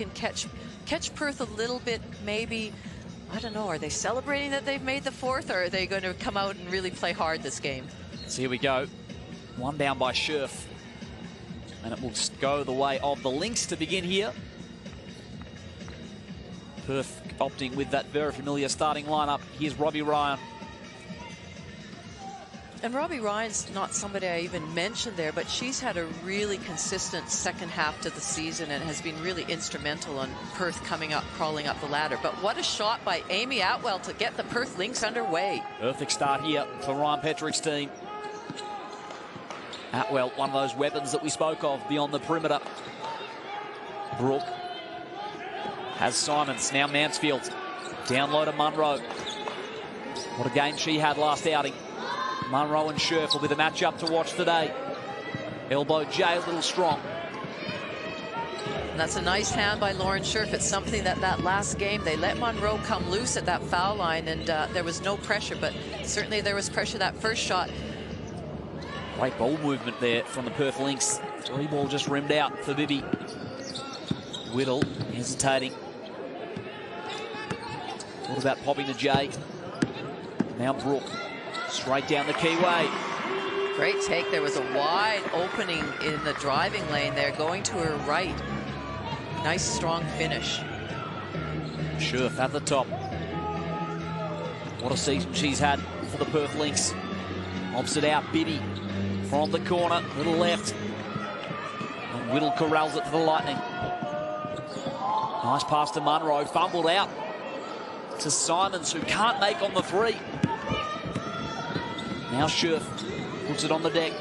can catch Perth a little bit, maybe. I don't know, are they celebrating that they've made the fourth, or are they going to come out and really play hard this game? So here we go. One down by Scherf. And it will go the way of the Lynx to begin here. Perth opting with that very familiar starting lineup. Here's Robbie Ryan. And Robbie Ryan's not somebody I even mentioned there, but she's had a really consistent second half to the season and has been really instrumental on Perth crawling up the ladder. But what a shot by Amy Atwell to get the Perth Lynx underway. Perfect start here for Ryan Petrick's team. Atwell, one of those weapons that we spoke of beyond the perimeter. Brooke has Simons, now Mansfield. Down low to Monroe. What a game she had last outing. Monroe and Scherf will be the matchup to watch today. Elbow J a little strong. And that's a nice hand by Lauren Scherf. It's something that last game, they let Monroe come loose at that foul line, and there was no pressure, but certainly there was pressure that first shot. Great ball movement there from the Perth Lynx. Three ball just rimmed out for Bibby. Whittle hesitating. What about popping to Jay? Now Brooke. Straight down the keyway. Great take. There was a wide opening in the driving lane there, going to her right. Nice, strong finish. Scherf at the top. What a season she's had for the Perth Lynx. Lobs it out, Bibby from the corner, little left. And Whittle corrals it to the Lightning. Nice pass to Monroe, fumbled out to Simons, who can't make on the three. Now Scherf puts it on the deck.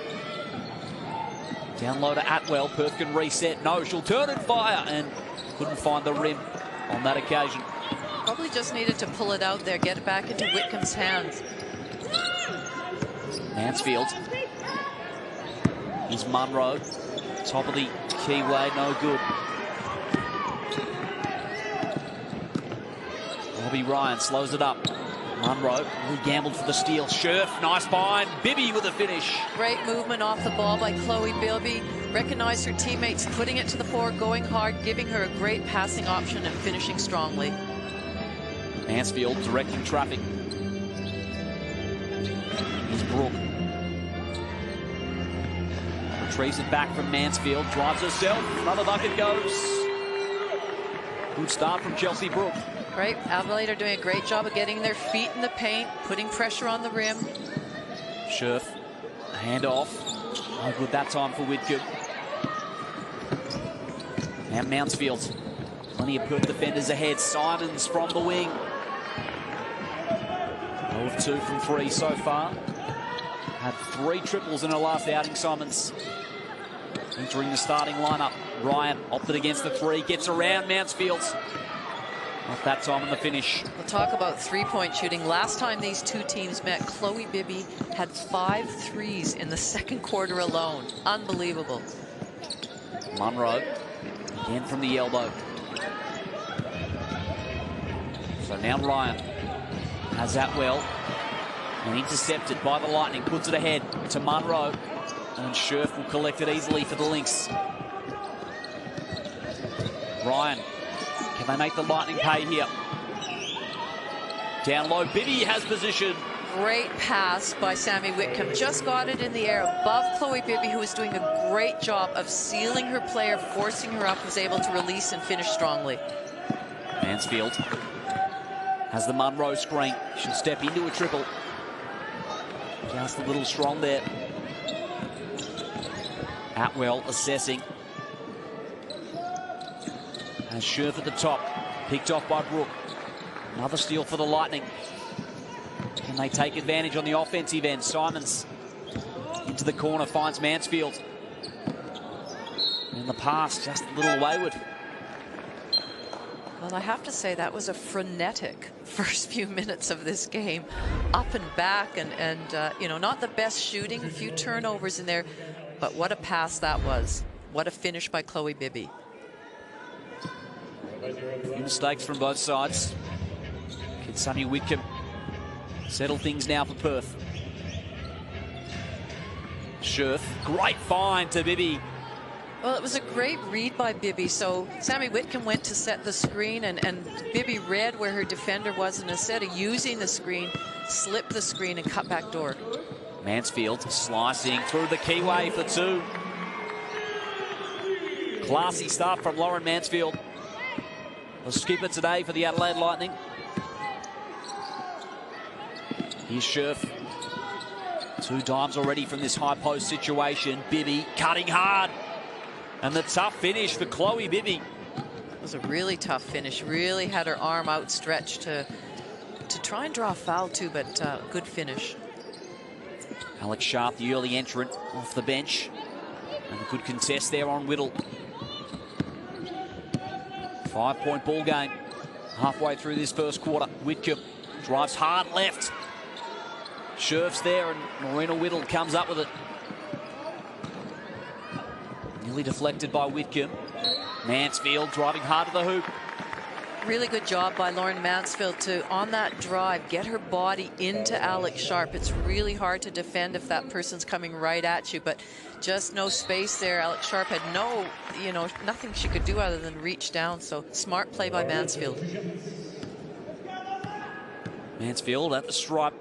Down low to Atwell. Perth can reset. No, she'll turn and fire, and couldn't find the rim on that occasion. Probably just needed to pull it out there, get it back into Whitcomb's hands. Mansfield. Here's Monroe. Top of the keyway, no good. Robbie Ryan slows it up. Monroe really gambled for the steal. Scherf, nice bind. Bibby with a finish. Great movement off the ball by Chloe Bibby. Recognized her teammates, putting it to the floor, going hard, giving her a great passing option and finishing strongly. Mansfield directing traffic. Here's Brooke. Retrieves it back from Mansfield. Drives herself. Another bucket goes. Good start from Chelsea Brooke. Right, Adelaide are doing a great job of getting their feet in the paint, putting pressure on the rim. Scherf, hand off. No good that time for Whitcomb. Now Mansfield. Plenty of Perth defenders ahead. Simons from the wing. 0 of 2 from 3 so far. Had 3 triples in her last outing, Simons. Entering the starting lineup. Ryan opted against the 3, gets around Mansfield. Not that time in the finish. We'll talk about three-point shooting. Last time these two teams met, Chloe Bibby had 5 threes in the second quarter alone. Unbelievable. Monroe, again from the elbow. So now Ryan has Atwell, and intercepted by the Lightning. Puts it ahead to Monroe, and Scherf will collect it easily for the Lynx. Ryan. Can they make the Lightning pay here? Down low, Bibby has position. Great pass by Sammy Whitcomb. Just got it in the air above Chloe Bibby, who was doing a great job of sealing her player, forcing her up, was able to release and finish strongly. Mansfield has the Monroe screen. She'll step into a triple. Just a little strong there. Atwell assessing. And Scherf at the top, picked off by Brooke. Another steal for the Lightning. Can they take advantage on the offensive end? Simons into the corner, finds Mansfield. In the pass, just a little wayward. Well, I have to say that was a frenetic first few minutes of this game. Up and back, and you know, not the best shooting, a few turnovers in there, but what a pass that was. What a finish by Chloe Bibby. A few mistakes from both sides. Can Sammy Whitcomb settle things now for Perth? Scherf, great find to Bibby. Well, it was a great read by Bibby. So Sammy Whitcomb went to set the screen, and Bibby read where her defender was, and instead of using the screen, slipped the screen and cut back door. Mansfield slicing through the keyway for two. Classy stuff from Lauren Mansfield, the skipper today for the Adelaide Lightning. Here's Scherf. 2 dimes already from this high post situation. Bibby cutting hard. And the tough finish for Chloe Bibby. It was a really tough finish. Really had her arm outstretched to try and draw a foul too, but good finish. Alex Sharp, the early entrant, off the bench. And a good contest there on Whittle. 5-point ball game. Halfway through this first quarter. Whitcomb drives hard left. Scherf's there, and Marina Whittle comes up with it. Nearly deflected by Whitcomb. Mansfield driving hard to the hoop. Really good job by Lauren Mansfield to, on that drive, get her body into Alex Sharp. It's really hard to defend if that person's coming right at you, but just no space there. Alex Sharp had no, nothing she could do other than reach down. So smart play by Mansfield. Mansfield at the stripe.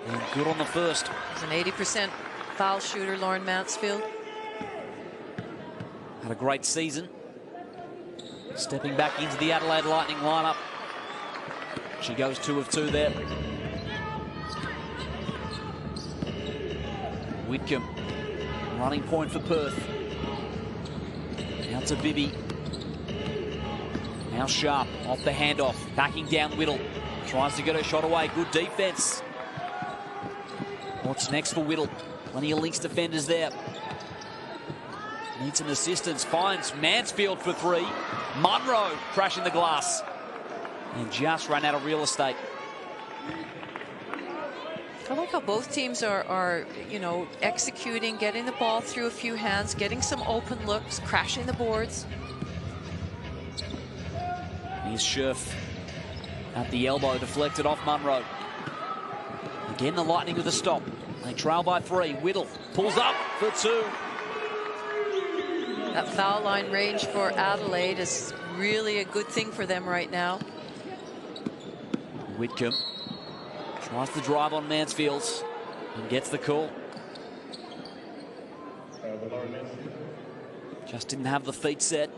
And good on the first. He's an 80% foul shooter, Lauren Mansfield. Had a great season. Stepping back into the Adelaide Lightning lineup. She goes 2 of 2 there. Whitcomb, running point for Perth. Now to Bibby. Now Sharp off the handoff, backing down Whittle. Tries to get her shot away. Good defense. What's next for Whittle? Plenty of Lynx defenders there. Needs some assistance. Finds Mansfield for 3. Monroe crashing the glass. And just ran out of real estate. I like how both teams are executing, getting the ball through a few hands, getting some open looks, crashing the boards. Here's Scherf at the elbow, deflected off Monroe. Again, the Lightning with a stop. They trail by 3. Whittle pulls up for 2. That foul line range for Adelaide is really a good thing for them right now. Whitcomb tries to drive on Mansfield and gets the call. Just didn't have the feet set.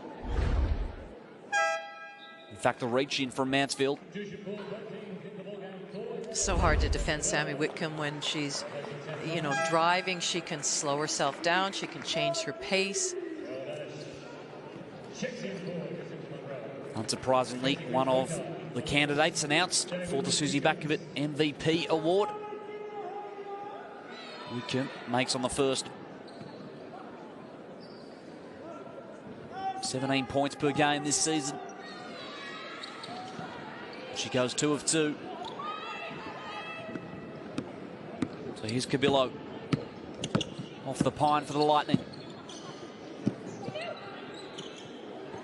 In fact, the reach in from Mansfield. So hard to defend Sammy Whitcomb when she's, driving. She can slow herself down. She can change her pace. Unsurprisingly, one of the candidates announced for the Susie Bakovic MVP award. Whitcomb makes on the first. 17 points per game this season. She goes 2 of 2. So here's Cabillo. Off the pine for the Lightning.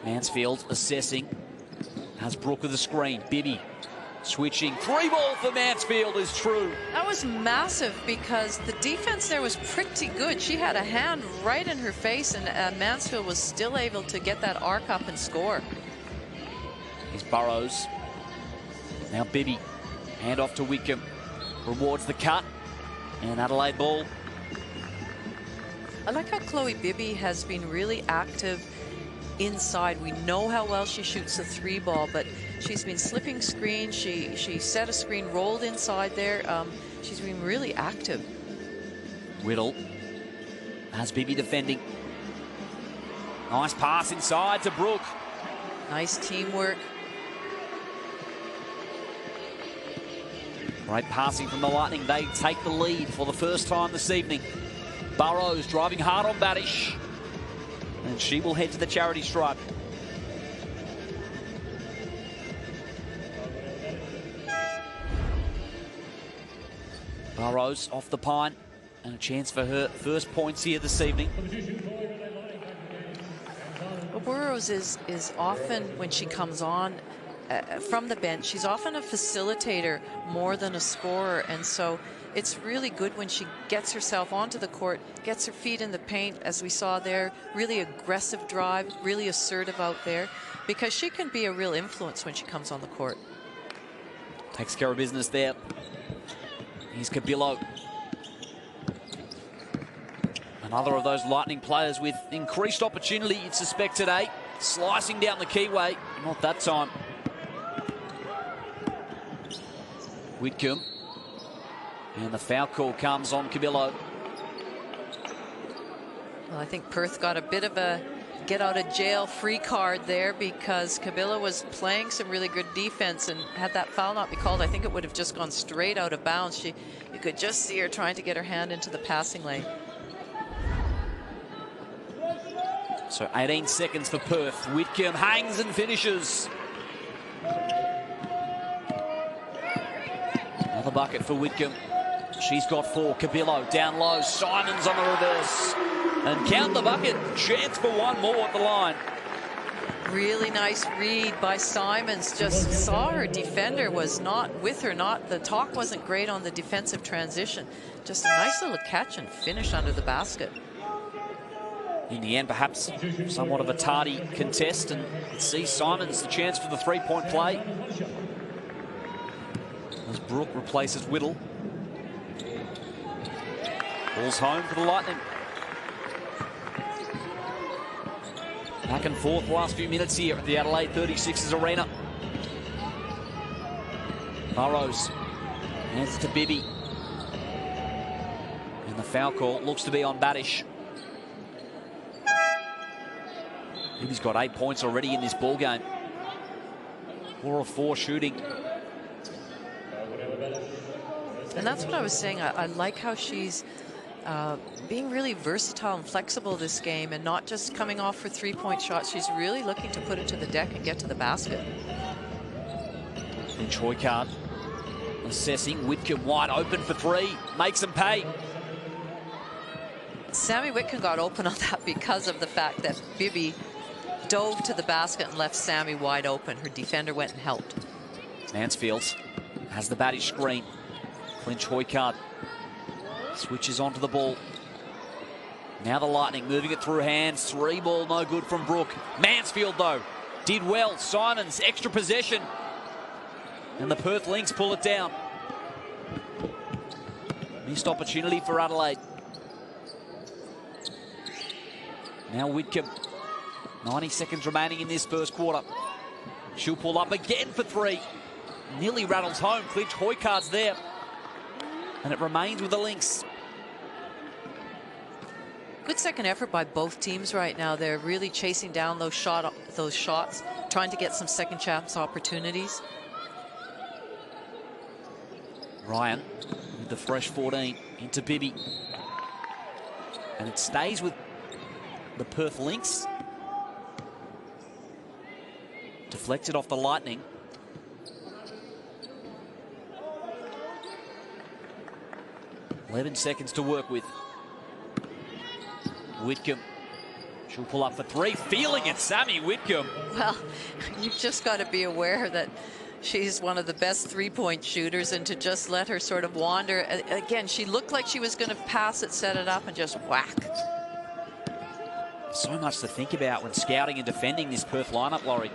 Mansfield assessing. Has Brooke with the screen. Bibby switching. 3-ball for Mansfield is true. That was massive because the defense there was pretty good. She had a hand right in her face, and Mansfield was still able to get that arc up and score. Here's Burrows. Now Bibby. Hand off to Whitcomb. Rewards the cut. And Adelaide ball. I like how Chloe Bibby has been really active inside. We know how well she shoots the 3-ball, but she's been slipping screens. She set a screen, rolled inside there. She's been really active. Whittle has Bibby defending. Nice pass inside to Brooke. Nice teamwork. Great passing from the Lightning. They take the lead for the first time this evening. Burrows driving hard on Badish. And she will head to the charity stripe. Burrows off the pine. And a chance for her first points here this evening. Well, Burrows is often, when she comes on, from the bench. She's often a facilitator more than a scorer, and so it's really good when she gets herself onto the court, gets her feet in the paint, as we saw there, really aggressive drive, really assertive out there, because she can be a real influence when she comes on the court. Takes care of business there. Here's Cabillo. Another of those Lightning players with increased opportunity, you'd suspect, today. Slicing down the keyway. Not that time. Whitcomb. And the foul call comes on Cabillo. Well, I think Perth got a bit of a get-out-of-jail-free card there, because Cabillo was playing some really good defense, and had that foul not be called, I think it would have just gone straight out of bounds. You could just see her trying to get her hand into the passing lane. So 18 seconds for Perth. Whitcomb hangs and finishes. Another bucket for Whitcomb. She's got 4. Cabillo down low. Simons on the reverse. And count the bucket. Chance for one more at the line. Really nice read by Simons. Just saw her defender was not with her. The talk wasn't great on the defensive transition. Just a nice little catch and finish under the basket. In the end, perhaps somewhat of a tardy contest, and see Simons the chance for the three-point play. As Brooke replaces Whittle. Ball's home for the Lightning. Back and forth last few minutes here at the Adelaide 36ers arena. Burrows hands it to Bibby. And the foul call looks to be on Badish. Bibby's got 8 points already in this ball game. 4 of 4 shooting. And that's what I was saying. I like how she's being really versatile and flexible this game, and not just coming off for three-point shots. She's really looking to put it to the deck and get to the basket. And Choikard assessing. Whitcomb wide open for 3. Makes them pay. Sammy Whitcomb got open on that because of the fact that Bibby dove to the basket and left Sammy wide open. Her defender went and helped. Mansfield has the Badish screen. Clinch Hoykard switches onto the ball. Now the Lightning moving it through hands. 3 ball, no good from Brooke. Mansfield, though, did well. Simons, extra possession. And the Perth Lynx pull it down. Missed opportunity for Adelaide. Now Whitcomb. 90 seconds remaining in this first quarter. She'll pull up again for 3. Nearly rattles home. Clinch Hoykard's there. And it remains with the Lynx. Good second effort by both teams right now. They're really chasing down those shots, trying to get some second chance opportunities. Ryan with the fresh 14 into Bibby. And it stays with the Perth Lynx. Deflected off the Lightning. .11 seconds to work with. Whitcomb. She'll pull up for 3. Feeling it, Sammy Whitcomb. Well, you've just got to be aware that she's one of the best three-point shooters, and to just let her sort of wander. Again, she looked like she was going to pass it, set it up, and just whack. So much to think about when scouting and defending this Perth lineup, Laurie.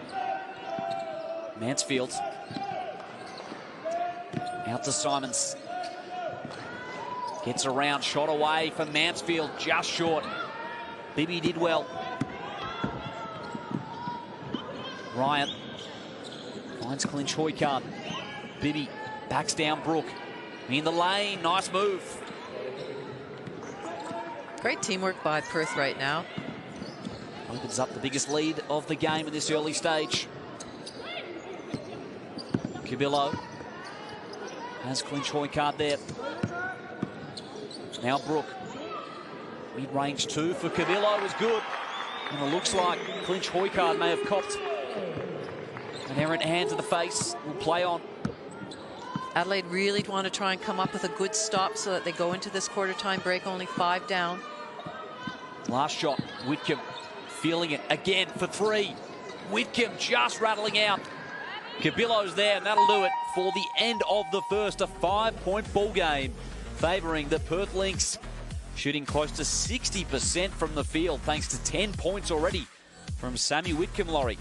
Mansfield. Out to Simons. Gets around, shot away from Mansfield, just short. Bibby did well. Ryan finds Clinch Hoykard. Bibby backs down Brooke. In the lane, nice move. Great teamwork by Perth right now. Opens up the biggest lead of the game in this early stage. Cabillo has Clinch Hoykard there. Now Brooke. Mid-range 2 for Cabillo was good. And it looks like Clinch Hoykard may have copped an errant hand to the face. Will play on. Adelaide really want to try and come up with a good stop so that they go into this quarter time break only 5 down. Last shot, Whitcomb feeling it again for 3. Whitcomb just rattling out. Cabillo's there, and that'll do it for the end of the first. A 5-point ball game favouring the Perth Lynx, shooting close to 60% from the field thanks to 10 points already from Sammy Whitcomb, Laurie.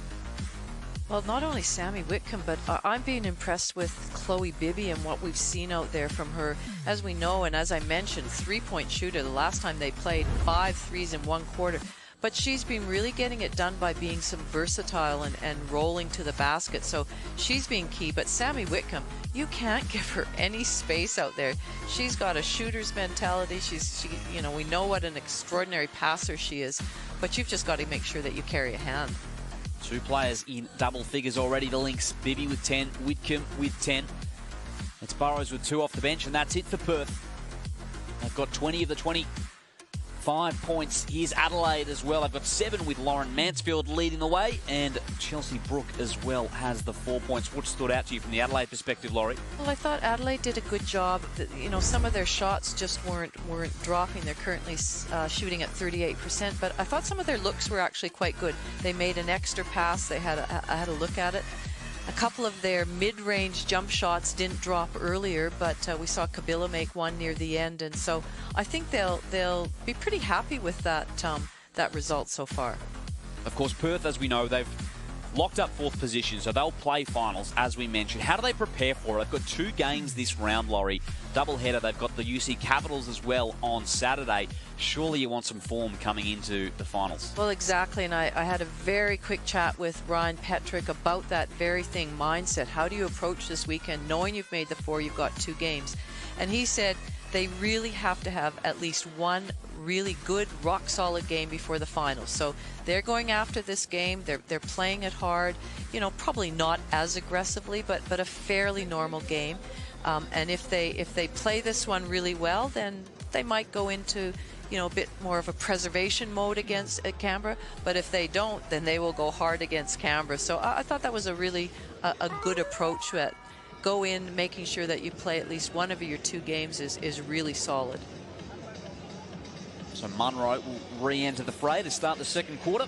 Well, not only Sammy Whitcomb, but I'm being impressed with Chloe Bibby and what we've seen out there from her. As we know, and as I mentioned, 3-point shooter. The last time they played, 5 threes in 1 quarter. But she's been really getting it done by being some versatile and rolling to the basket. So she's been key. But Sammy Whitcomb, you can't give her any space out there. She's got a shooter's mentality. You know, we know what an extraordinary passer she is. But you've just got to make sure that you carry a hand. 2 players in double figures already. The Lynx, Bibby with 10, Whitcomb with 10. It's Burrows with 2 off the bench, and that's it for Perth. They've got 20 of the 25 points. Here's Adelaide as well. I've got 7 with Lauren Mansfield leading the way, and Chelsea Brooke as well has the 4 points. What stood out to you from the Adelaide perspective, Laurie? Well, I thought Adelaide did a good job. You know, some of their shots just weren't dropping. They're currently shooting at 38%, but I thought some of their looks were actually quite good. They made an extra pass. I had a look at it. A couple of their mid-range jump shots didn't drop earlier, but we saw Cabillo make one near the end, and so I think they'll be pretty happy with that result so far. Of course, Perth, as we know, they've locked up 4th position, so they'll play finals, as we mentioned. How do they prepare for it? They've got 2 games this round, Laurie. Doubleheader. They've got the UC Capitals as well on Saturday. Surely you want some form coming into the finals. Well, exactly, and I had a very quick chat with Ryan Petrick about that very thing, mindset. How do you approach this weekend, knowing you've made the 4, you've got 2 games? And he said they really have to have at least one really good, rock-solid game before the finals. So they're going after this game. They're playing it hard. You know, probably not as aggressively, but a fairly normal game. And if they play this one really well, then they might go into, you know, a bit more of a preservation mode against Canberra. But if they don't, then they will go hard against Canberra. So I thought that was a really a good approach. That go in making sure that you play at least one of your 2 games is really solid. So Monroe will re-enter the fray to start the 2nd quarter.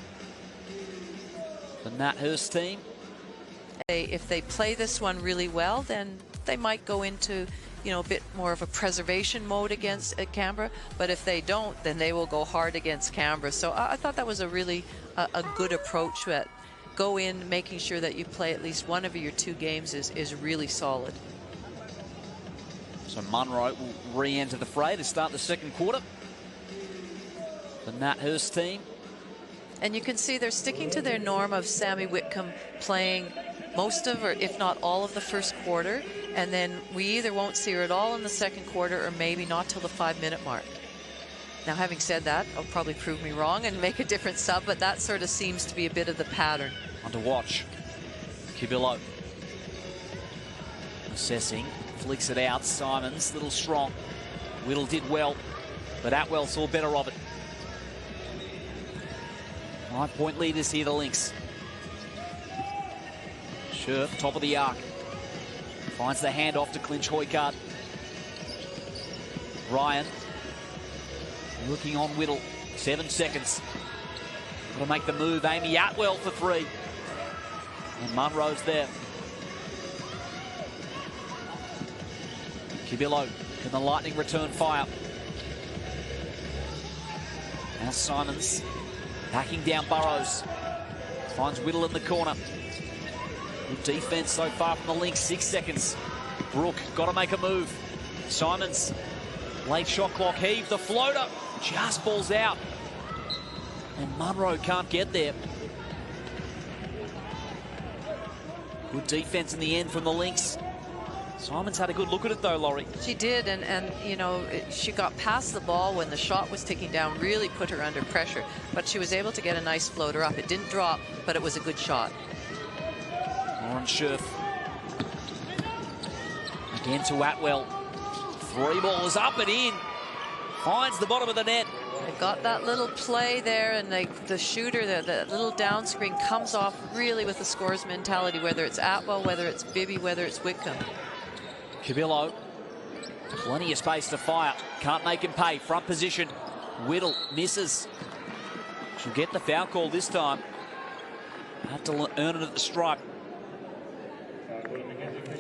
The Nat Hurst team. If they play this one really well, then they might go into, you know, a bit more of a preservation mode against Canberra. But if they don't, then they will go hard against Canberra. So I thought that was a really a good approach. That go in making sure that you play at least one of your 2 games is really solid. So Monroe will re-enter the fray to start the 2nd quarter. The Nat Hurst team. And you can see they're sticking to their norm of Sammy Whitcomb playing most of, or if not all of, the 1st quarter, and then we either won't see her at all in the 2nd quarter or maybe not till the 5-minute mark. Now, having said that, I'll probably prove me wrong and make a different sub, but that sort of seems to be a bit of the pattern. On to watch. Cabillo assessing, flicks it out. Simons, little strong. Whittle did well, but Atwell saw better of it. 5-point leaders here, the Lynx. Scherf, top of the arc. Finds the handoff to clinch Hoykart. Ryan looking on Whittle. 7 seconds. Got to make the move. Amy Atwell for 3. And Monroe's there. Cabillo, can the Lightning return fire? Now Simons hacking down Burrows. Finds Whittle in the corner. Good defense so far from the Lynx. 6 seconds. Brooke got to make a move. Simons, late shot clock heave. The floater just balls out. And Monroe can't get there. Good defense in the end from the Lynx. Simons had a good look at it though, Laurie. She did, and you know, she got past the ball when the shot was ticking down, really put her under pressure. But she was able to get a nice floater up. It didn't drop, but it was a good shot. Lauren Scherf. Again to Atwell. 3 balls up and in. Finds the bottom of the net. They got that little play there, and the shooter, the little down screen comes off really with the scorer's mentality, whether it's Atwell, whether it's Bibby, whether it's Whitcomb. Cabillo, plenty of space to fire. Can't make him pay. Front position. Whittle misses. She'll get the foul call this time. Had to earn it at the stripe.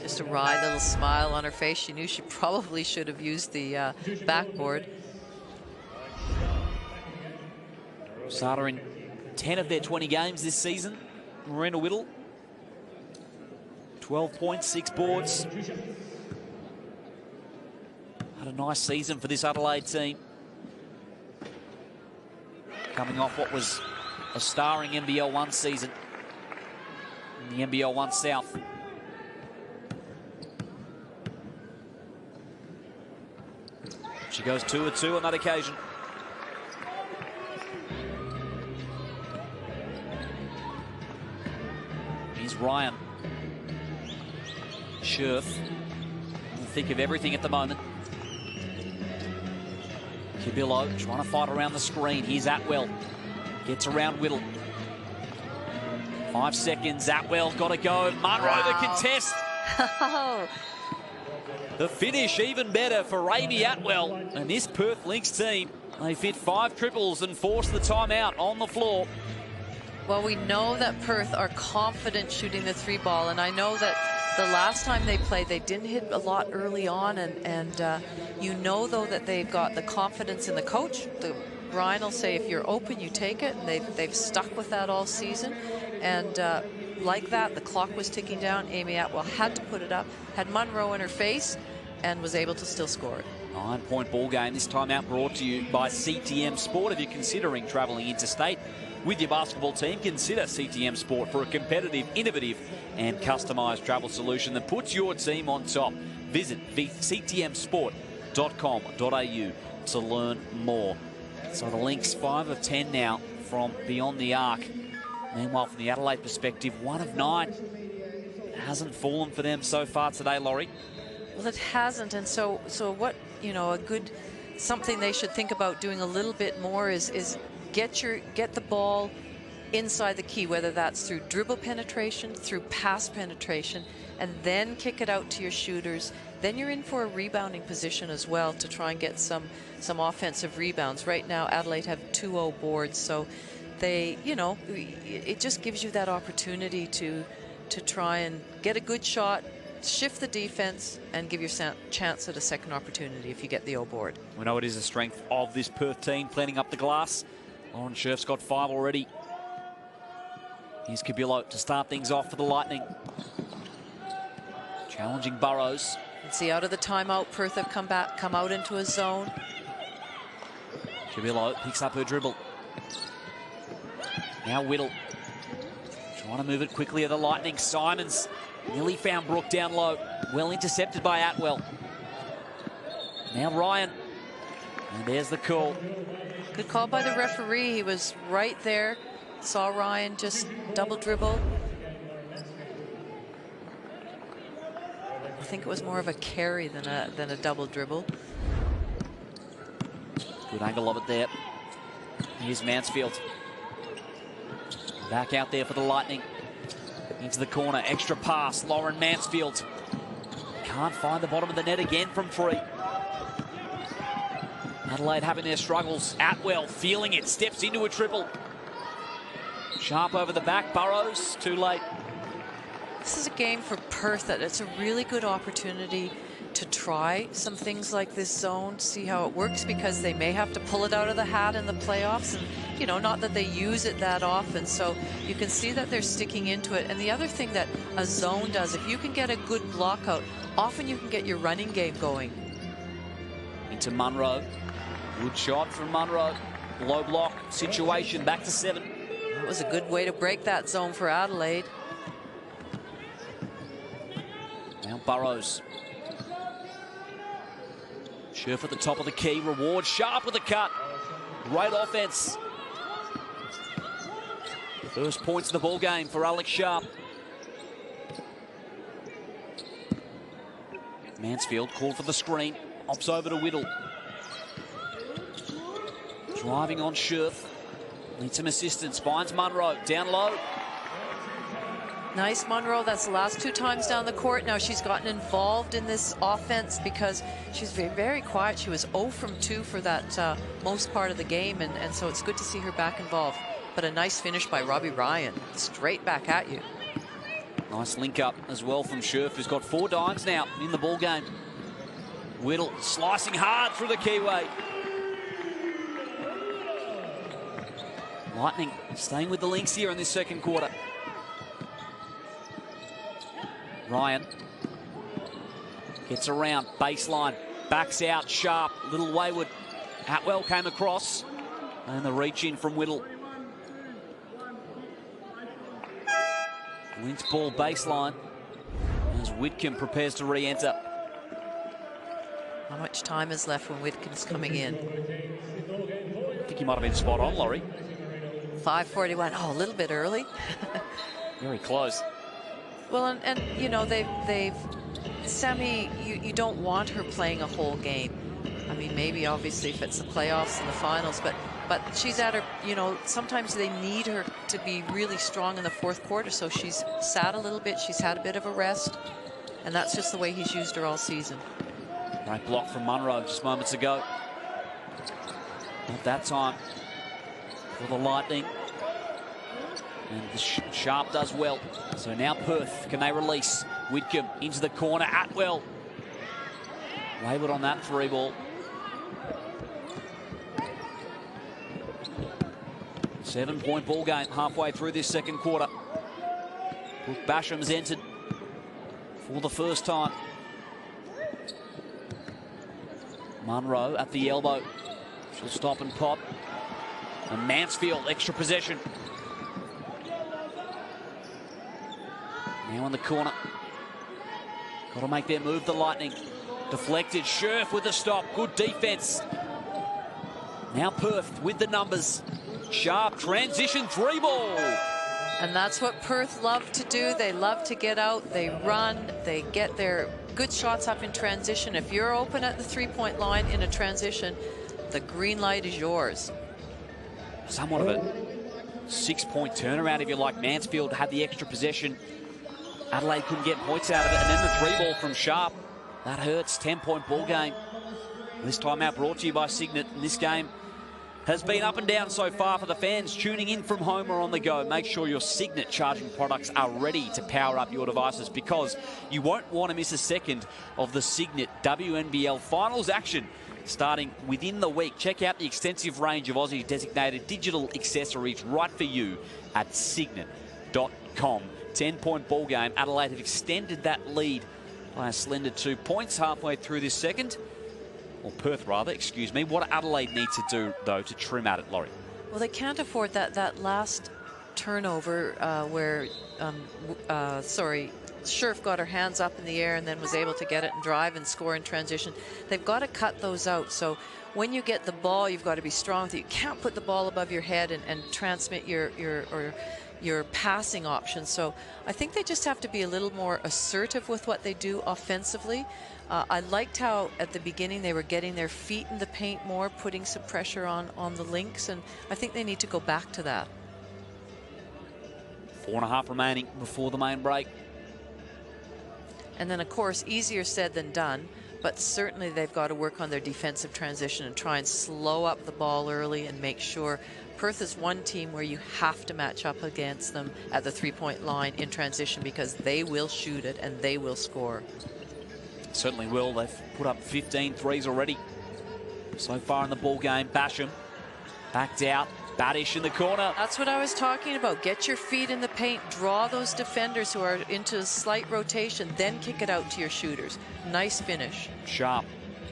Just a wry little smile on her face. She knew she probably should have used the backboard. Sada in 10 of their 20 games this season. Marina Whittle, 12 points, 6 boards. Had a nice season for this Adelaide team. Coming off what was a starring NBL 1 season in the NBL 1 South. She goes 2 of 2 on that occasion. Here's Ryan. Scherf. In the thick of everything at the moment. Cabillo trying to fight around the screen. Here's Atwell. Gets around Whittle. 5 seconds. Atwell got to go. Monroe the contest. The finish even better for Amy Atwell. And this Perth Lynx team, they fit 5 triples and force the timeout on the floor. Well, we know that Perth are confident shooting the 3 ball, and I know that the last time they played, they didn't hit a lot early on, and you know, though, that they've got the confidence in the coach. Brian will say, if you're open, you take it, and they've stuck with that all season. And like that, the clock was ticking down. Amy Atwell had to put it up, had Monroe in her face, and was able to still score it. 9-point ball game. This timeout brought to you by CTM Sport. If you're considering travelling interstate with your basketball team, consider CTM Sport for a competitive, innovative and customised travel solution that puts your team on top. Visit ctmsport.com.au to learn more. So the Lynx 5 of 10 now from beyond the arc. Meanwhile, from the Adelaide perspective, 1 of 9. It hasn't fallen for them so far today, Laurie. Well, it hasn't, and so what, you know, something they should think about doing a little bit more is get the ball inside the key, whether that's through dribble penetration, through pass penetration, and then kick it out to your shooters. Then you're in for a rebounding position as well to try and get some offensive rebounds. Right now, Adelaide have 2-0 boards, so they, you know, it just gives you that opportunity to try and get a good shot, shift the defense, and give your chance at a second opportunity if you get the 0 board. We know it is a strength of this Perth team, planting up the glass. Lauren Scherf's got 5 already. Here's Cabillo to start things off for the Lightning. Challenging Burrows. And see, out of the timeout, Perth have come out into a zone. Cabillo picks up her dribble. Now Whittle. Trying to move it quickly at the Lightning. Simons nearly found Brooke down low. Well intercepted by Atwell. Now Ryan. And there's the call. Good call by the referee. He was right there. Saw Ryan just double dribble. I think it was more of a carry than a double dribble. Good angle of it there. Here's Mansfield. Back out there for the Lightning. Into the corner. Extra pass. Lauren Mansfield. Can't find the bottom of the net again from 3. Adelaide having their struggles. Atwell feeling it. Steps into a triple. Sharp over the back. Burrows. Too late. This is a game for Perth that it's a really good opportunity to try some things like this zone, see how it works, because they may have to pull it out of the hat in the playoffs, and you know, not that they use it that often, so you can see that they're sticking into it. And the other thing that a zone does, if you can get a good block out, often you can get your running game going. Into Monroe. Good shot from Monroe. Low block situation, back to 7. That was a good way to break that zone for Adelaide. Now Burrows. Scherf at the top of the key. Reward sharp with the cut. Great offense. First points of the ball game for Alex Sharp. Mansfield called for the screen. Ops over to Whittle. Driving on Scherf. Needs some assistance. Finds Monroe. Down low. Nice, Monroe. That's the last 2 times down the court. Now she's gotten involved in this offense because she's very, very quiet. She was 0 from 2 for that most part of the game, and so it's good to see her back involved. But a nice finish by Robbie Ryan. Straight back at you. Nice link up as well from Scherf, who's got 4 dimes now in the ball game. Whittle slicing hard through the keyway. Lightning staying with the Lynx here in this second quarter. Ryan gets around, baseline, backs out, Sharp, little wayward. Atwell came across, and the reach in from Whittle. Lynx ball baseline as Whitcomb prepares to re-enter. How much time is left when Whitcomb's coming in? I think he might have been spot on, Laurie. 5:41. Oh, a little bit early. Very close. Well, and you know, Sammy, you don't want her playing a whole game. I mean, maybe obviously if it's the playoffs and the finals, but she's at her, you know, sometimes they need her to be really strong in the fourth quarter. So she's sat a little bit. She's had a bit of a rest. And that's just the way he's used her all season. Right block from Monroe just moments ago. Not that time for the Lightning. And the Sharp does well. So now Perth, can they release? Whitcomb into the corner, Atwell. Wayward on that 3 ball. 7-point ball game halfway through this second quarter. Brooke Basham's entered for the first time. Monroe at the elbow. She'll stop and pop. And Mansfield, extra possession. Now in the corner. Got to make their move, the Lightning. Deflected, Scherf with the stop. Good defense. Now Perth with the numbers. Sharp transition 3 ball. And that's what Perth love to do. They love to get out, they run, they get their good shots up in transition. If you're open at the 3-point line in a transition, the green light is yours. Somewhat of a 6-point turnaround, if you like. Mansfield had the extra possession. Adelaide couldn't get points out of it. And then the 3 ball from Sharp. That hurts. 10-point ball game. This timeout brought to you by Signet. And this game has been up and down so far for the fans tuning in from home or on the go. Make sure your Signet charging products are ready to power up your devices, because you won't want to miss a second of the Signet WNBL finals action starting within the week. Check out the extensive range of Aussie's designated digital accessories right for you at signet.com. 10-point ball game. Adelaide have extended that lead by a slender 2 points halfway through this second. Or Perth, rather, excuse me. What do Adelaide need to do, though, to trim at it, Laurie? Well, they can't afford that last turnover where, Scherf got her hands up in the air and then was able to get it and drive and score in transition. They've got to cut those out. So when you get the ball, you've got to be strong with it. You can't put the ball above your head and transmit your passing options. So I think they just have to be a little more assertive with what they do offensively. I liked how at the beginning they were getting their feet in the paint more, putting some pressure on the Lynx, and I think they need to go back to that. 4.5 remaining before the main break. And then, of course, easier said than done, but certainly they've got to work on their defensive transition and try and slow up the ball early and make sure. Perth is one team where you have to match up against them at the 3-point line in transition, because they will shoot it and they will score. Certainly will. They've put up 15 threes already so far in the ball game. Basham backed out. Badish in the corner. That's what I was talking about. Get your feet in the paint. Draw those defenders who are into a slight rotation. Then kick it out to your shooters. Nice finish. Sharp.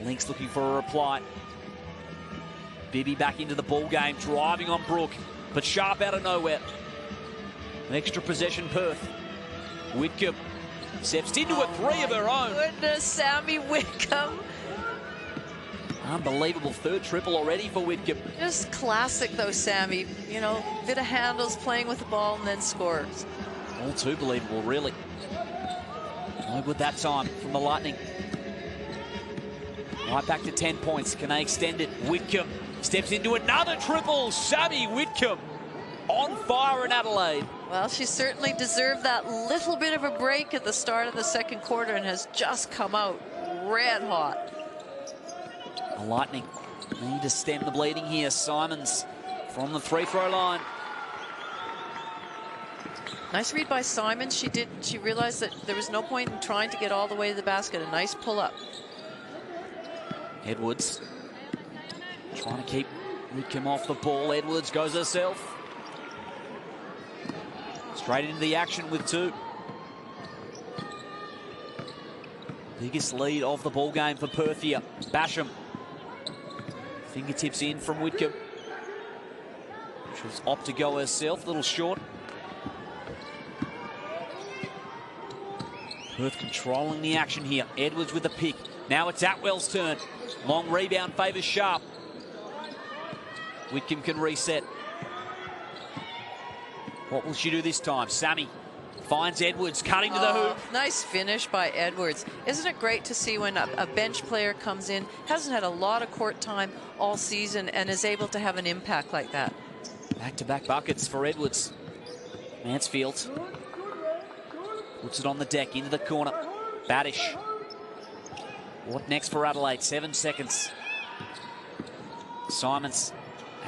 Lynx looking for a reply. Bibby back into the ball game, driving on Brooke, but Sharp out of nowhere. An extra possession, Perth. Whitcomb steps into a 3 of her own. Goodness, Sammy Whitcomb. Unbelievable 3rd triple already for Whitcomb. Just classic though, Sammy. You know, bit of handles, playing with the ball, and then scores. All too believable, really. No good that time from the Lightning. Right back to 10 points. Can they extend it? Whitcomb steps into another triple. Sammy Whitcomb on fire in Adelaide. Well, she certainly deserved that little bit of a break at the start of the second quarter and has just come out red hot. The Lightning need to stem the bleeding here. Simons from the free throw line. Nice read by Simon. She realized that there was no point in trying to get all the way to the basket. A nice pull up. Edwards trying to keep Whitcomb off the ball. Edwards goes herself. Straight into the action with 2. Biggest lead of the ball game for Perth here. Basham. Fingertips in from Whitcomb. She'll opt to go herself. A little short. Perth controlling the action here. Edwards with the pick. Now it's Atwell's turn. Long rebound favours Sharp. Whitcomb can reset. What will she do this time? Sammy finds Edwards, cutting to the hoop. Nice finish by Edwards. Isn't it great to see when a bench player comes in, hasn't had a lot of court time all season, and is able to have an impact like that? Back-to-back buckets for Edwards. Mansfield puts it on the deck, into the corner. Badish. What next for Adelaide? 7 seconds. Simons.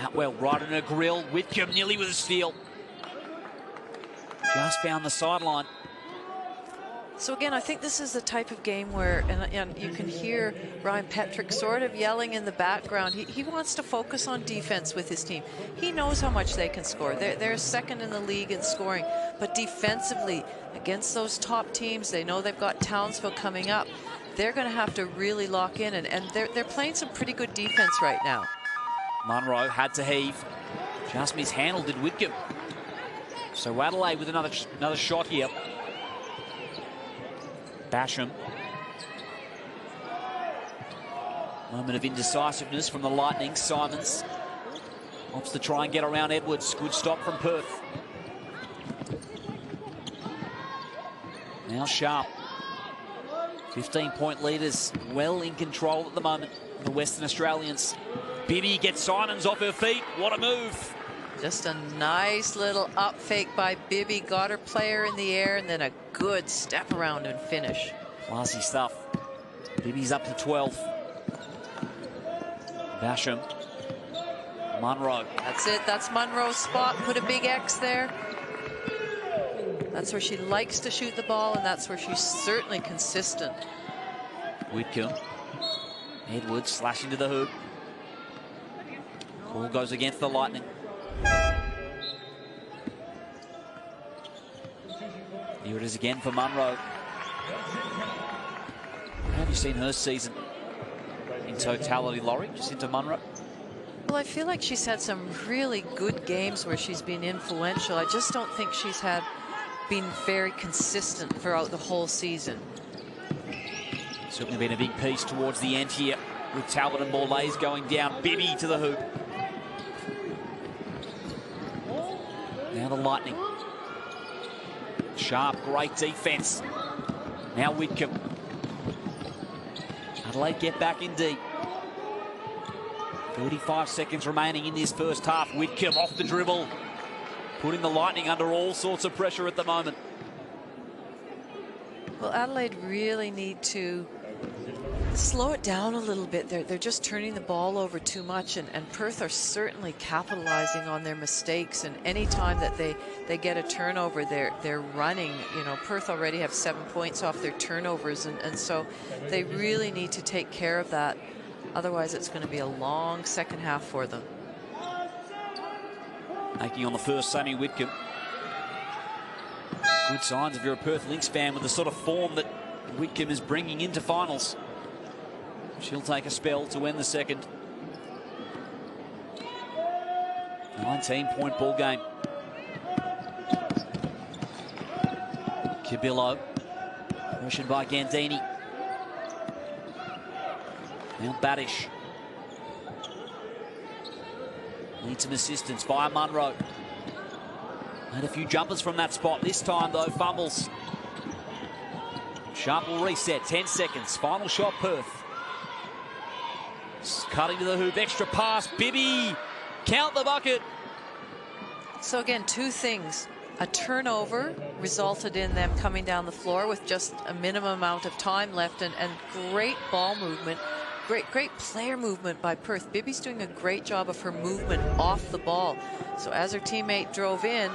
Atwell right in her grill. Whitcomb nearly with a steal. Just found the sideline. So again, I think this is the type of game where, and you can hear Ryan Petrick sort of yelling in the background. He wants to focus on defense with his team. He knows how much they can score. They're second in the league in scoring, but defensively against those top teams, they know they've got Townsville coming up. They're going to have to really lock in, and they're playing some pretty good defense right now. Monroe had to heave. Just mishandled it, Whitcomb. So Adelaide with another shot here. Basham. Moment of indecisiveness from the Lightning. Simons opts to try and get around Edwards. Good stop from Perth. Now Sharp. 15-point leaders well in control at the moment. The Western Australians. Bibby gets Simons off her feet. What a move. Just a nice little up fake by Bibby. Got her player in the air, and then a good step around and finish. Classy stuff. Bibby's up to 12. Basham. Monroe. That's it. That's Monroe's spot. Put a big X there. That's where she likes to shoot the ball, and that's where she's certainly consistent. Whitcomb. Edwards slashing to the hoop. Ball goes against the Lightning. Here it is again for Monroe. How have you seen her season in totality, Laurie? Jacinta Monroe? Well, I feel like she's had some really good games where she's been influential. I just don't think she's been very consistent throughout the whole season. Certainly been a big piece towards the end here with Talbot and Borlase going down. Bibby to the hoop. Now the Lightning. Sharp, great defense. Now Whitcomb. Adelaide get back in deep. 35 seconds remaining in this first half. Whitcomb off the dribble. Putting the Lightning under all sorts of pressure at the moment. Well, Adelaide really need to slow it down a little bit. They're just turning the ball over too much, and Perth are certainly capitalizing on their mistakes, and any time that they get a turnover, they're running. You know, Perth already have 7 points off their turnovers, and so they really need to take care of that. Otherwise, it's going to be a long second half for them. Making on the first, Sammy Whitcomb. Good signs if you're a Perth Lynx fan with the sort of form that Whitcomb is bringing into finals. She'll take a spell to end the second. 19-point ball game. Cabillo. Pressured by Gandini. Now Badish. Needs some assistance via Monroe. Had a few jumpers from that spot. This time, though, fumbles. Sharp will reset. 10 seconds. Final shot, Perth. Cutting to the hoop. Extra pass. Bibby. Count the bucket. So, again, two things. A turnover resulted in them coming down the floor with just a minimum amount of time left, and great ball movement. Great player movement by Perth. Bibby's doing a great job of her movement off the ball. So as her teammate drove in,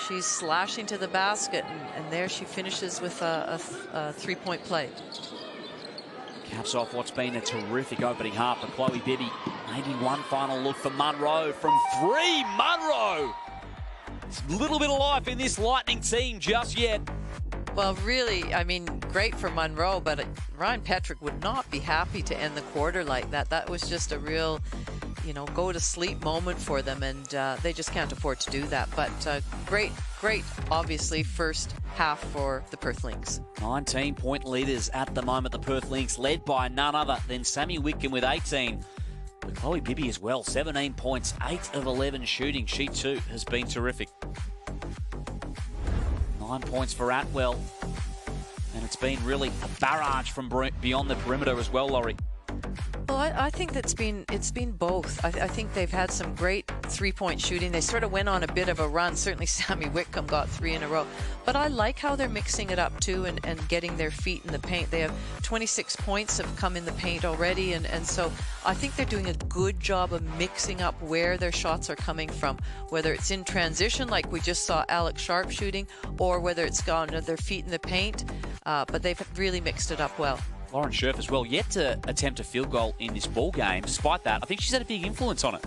she's slashing to the basket, and there she finishes with a 3-point play. Caps off what's been a terrific opening half for Chloe Bibby. Maybe one final look for Monroe from 3. Monroe! It's a little bit of life in this Lightning team just yet. Well, really, I mean, great for Monroe, but Ryan Petrick would not be happy to end the quarter like that. That was just a real, you know, go-to-sleep moment for them, and they just can't afford to do that. But great, obviously, first half for the Perth Lynx. 19-point leaders at the moment, the Perth Lynx, led by none other than Sammy Whitcomb with 18. But Chloe Bibby as well, 17 points, 8 of 11 shooting. She too has been terrific. 9 points for Atwell. And it's been really a barrage from beyond the perimeter as well, Laurie. Well, I think it's been both. I think they've had some great 3-point shooting. They sort of went on a bit of a run. Certainly Sammy Whitcomb got 3 in a row. But I like how they're mixing it up too, and getting their feet in the paint. They have 26 points have come in the paint already, and so I think they're doing a good job of mixing up where their shots are coming from, whether it's in transition like we just saw Alex Sharp shooting, or whether it's gone their feet in the paint. But they've really mixed it up well. Lauren Scherf as well, yet to attempt a field goal in this ball game. Despite that, I think she's had a big influence on it.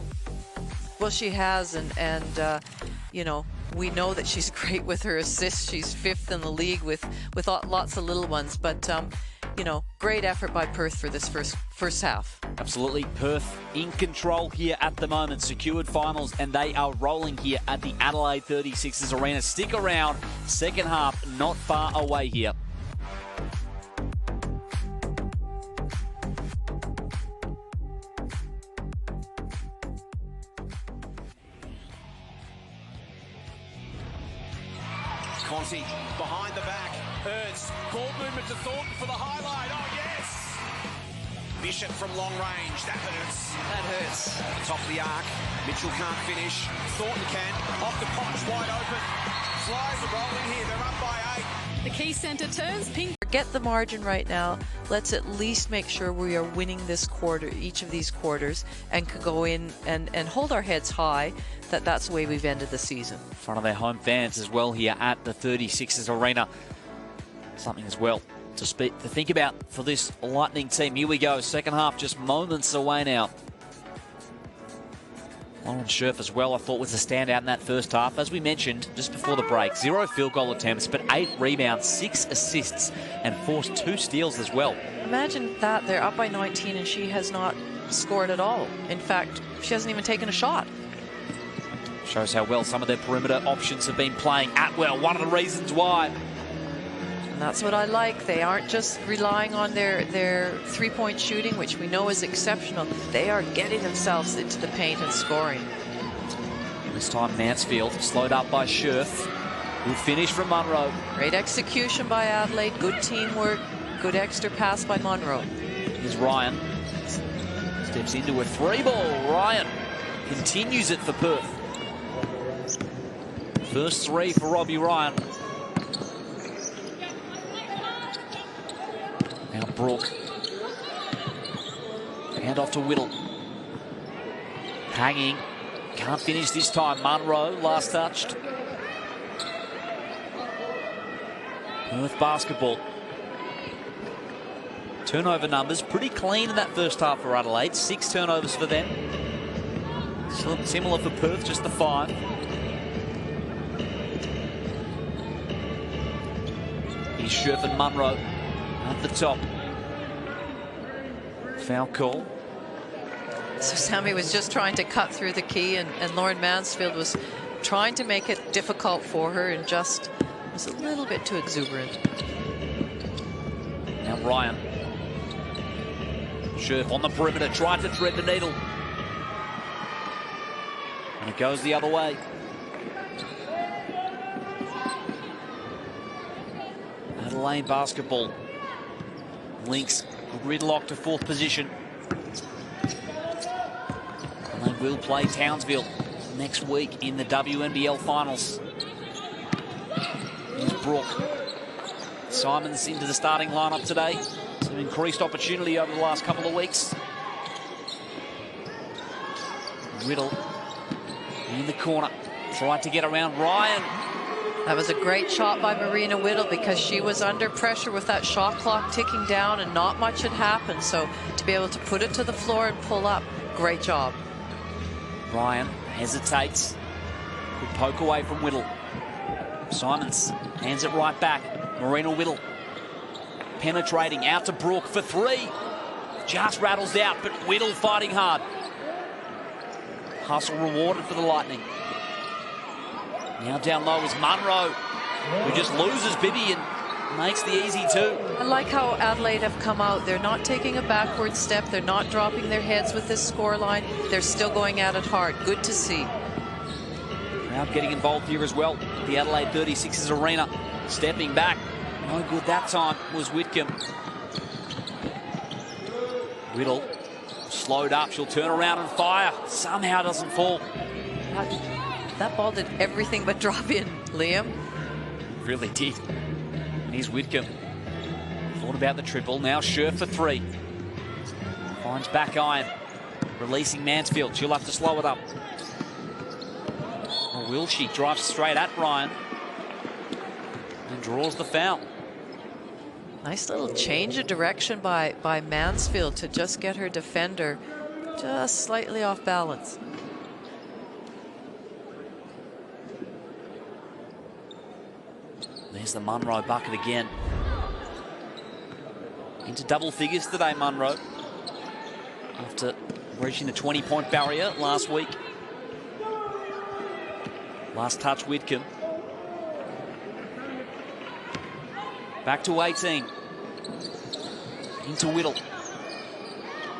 Well, she has, and you know, we know that she's great with her assists. She's 5th in the league with lots of little ones. But you know, great effort by Perth for this first half. Absolutely, Perth in control here at the moment. Secured finals, and they are rolling here at the Adelaide 36ers Arena. Stick around, second half not far away here. Conti behind the back, Ernst, ball movement to Thornton for the highlight, oh yes! Bishop from long range, that hurts. That hurts. Top of the arc, Mitchell can't finish, Thornton can, off the punch, wide open. Flyers are rolling here, they're up by 8. The key centre turns pink. Get the margin right now. Let's at least make sure we are winning this quarter, each of these quarters, and could go in and hold our heads high. That's the way we've ended the season. In front of their home fans as well here at the 36ers Arena. Something as well to think about for this Lightning team. Here we go, second half just moments away now. Lauren Scherf as well, I thought, was a standout in that first half. As we mentioned just before the break, 0 field goal attempts, but 8 rebounds, 6 assists, and forced 2 steals as well. Imagine that. They're up by 19 and she has not scored at all. In fact, she hasn't even taken a shot. Shows how well some of their perimeter options have been playing. Atwell, one of the reasons why. And that's what I like. They aren't just relying on their 3-point shooting, which we know is exceptional. They are getting themselves into the paint and scoring. This time Mansfield, slowed up by Scherf. Good finish from Monroe. Great execution by Adelaide. Good teamwork. Good extra pass by Monroe. Here's Ryan. Steps into a 3-ball. Ryan continues it for Perth. First 3 for Robbie Ryan. Now Brooke. Hand off to Whittle. Hanging. Can't finish this time. Monroe, last touched. Perth basketball. Turnover numbers pretty clean in that first half for Adelaide. 6 turnovers for them. Similar for Perth, just the 5. Here's Scherf and Monroe at the top. Foul call. So Sammy was just trying to cut through the key, and Lauren Mansfield was trying to make it difficult for her and just was a little bit too exuberant. Now Ryan. Scherf on the perimeter, tried to thread the needle. And it goes the other way. Adelaide basketball. Lynx gridlocked to 4th position. And they will play Townsville next week in the WNBL finals. Here's Brooke. Simons into the starting lineup today. Some increased opportunity over the last couple of weeks. Riddle in the corner. Tried to get around Ryan. That was a great shot by Marina Whittle because she was under pressure with that shot clock ticking down and not much had happened. So to be able to put it to the floor and pull up, great job. Ryan hesitates. Good poke away from Whittle. Simons hands it right back. Marina Whittle penetrating out to Brooke for three. Just rattles out, but Whittle fighting hard. Hustle rewarded for the Lightning. Now down low is Monroe, who just loses Bibby and makes the easy two. I like how Adelaide have come out. They're not taking a backward step. They're not dropping their heads with this scoreline. They're still going at it hard. Good to see. Crowd getting involved here as well. The Adelaide 36ers arena stepping back. No good that time was Whitcomb. Whittle slowed up. She'll turn around and fire. Somehow doesn't fall. That ball did everything but drop in, Liam. Really did. And here's Whitcomb. Thought about the triple. Now Scherf for three. Finds back iron. Releasing Mansfield. She'll have to slow it up. Or will she? Drives straight at Ryan. And draws the foul. Nice little change of direction by Mansfield to just get her defender just slightly off balance. There's the Monroe bucket again. Into double figures today, Monroe. After reaching the 20-point barrier last week. Last touch, Whitcomb. Back to 18. Into Whittle.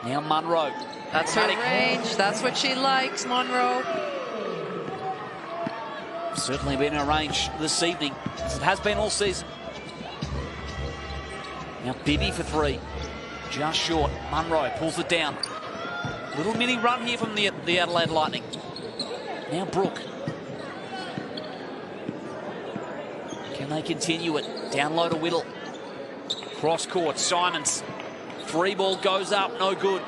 Now Monroe. That's her range. That's what she likes, Monroe. Certainly been in a range this evening, as it has been all season. Now Bibby for three. Just short. Monroe pulls it down. Little mini run here from the Adelaide Lightning. Now Brooke. Can they continue it? Down low to Whittle. Cross court. Simons. Free ball goes up. No good.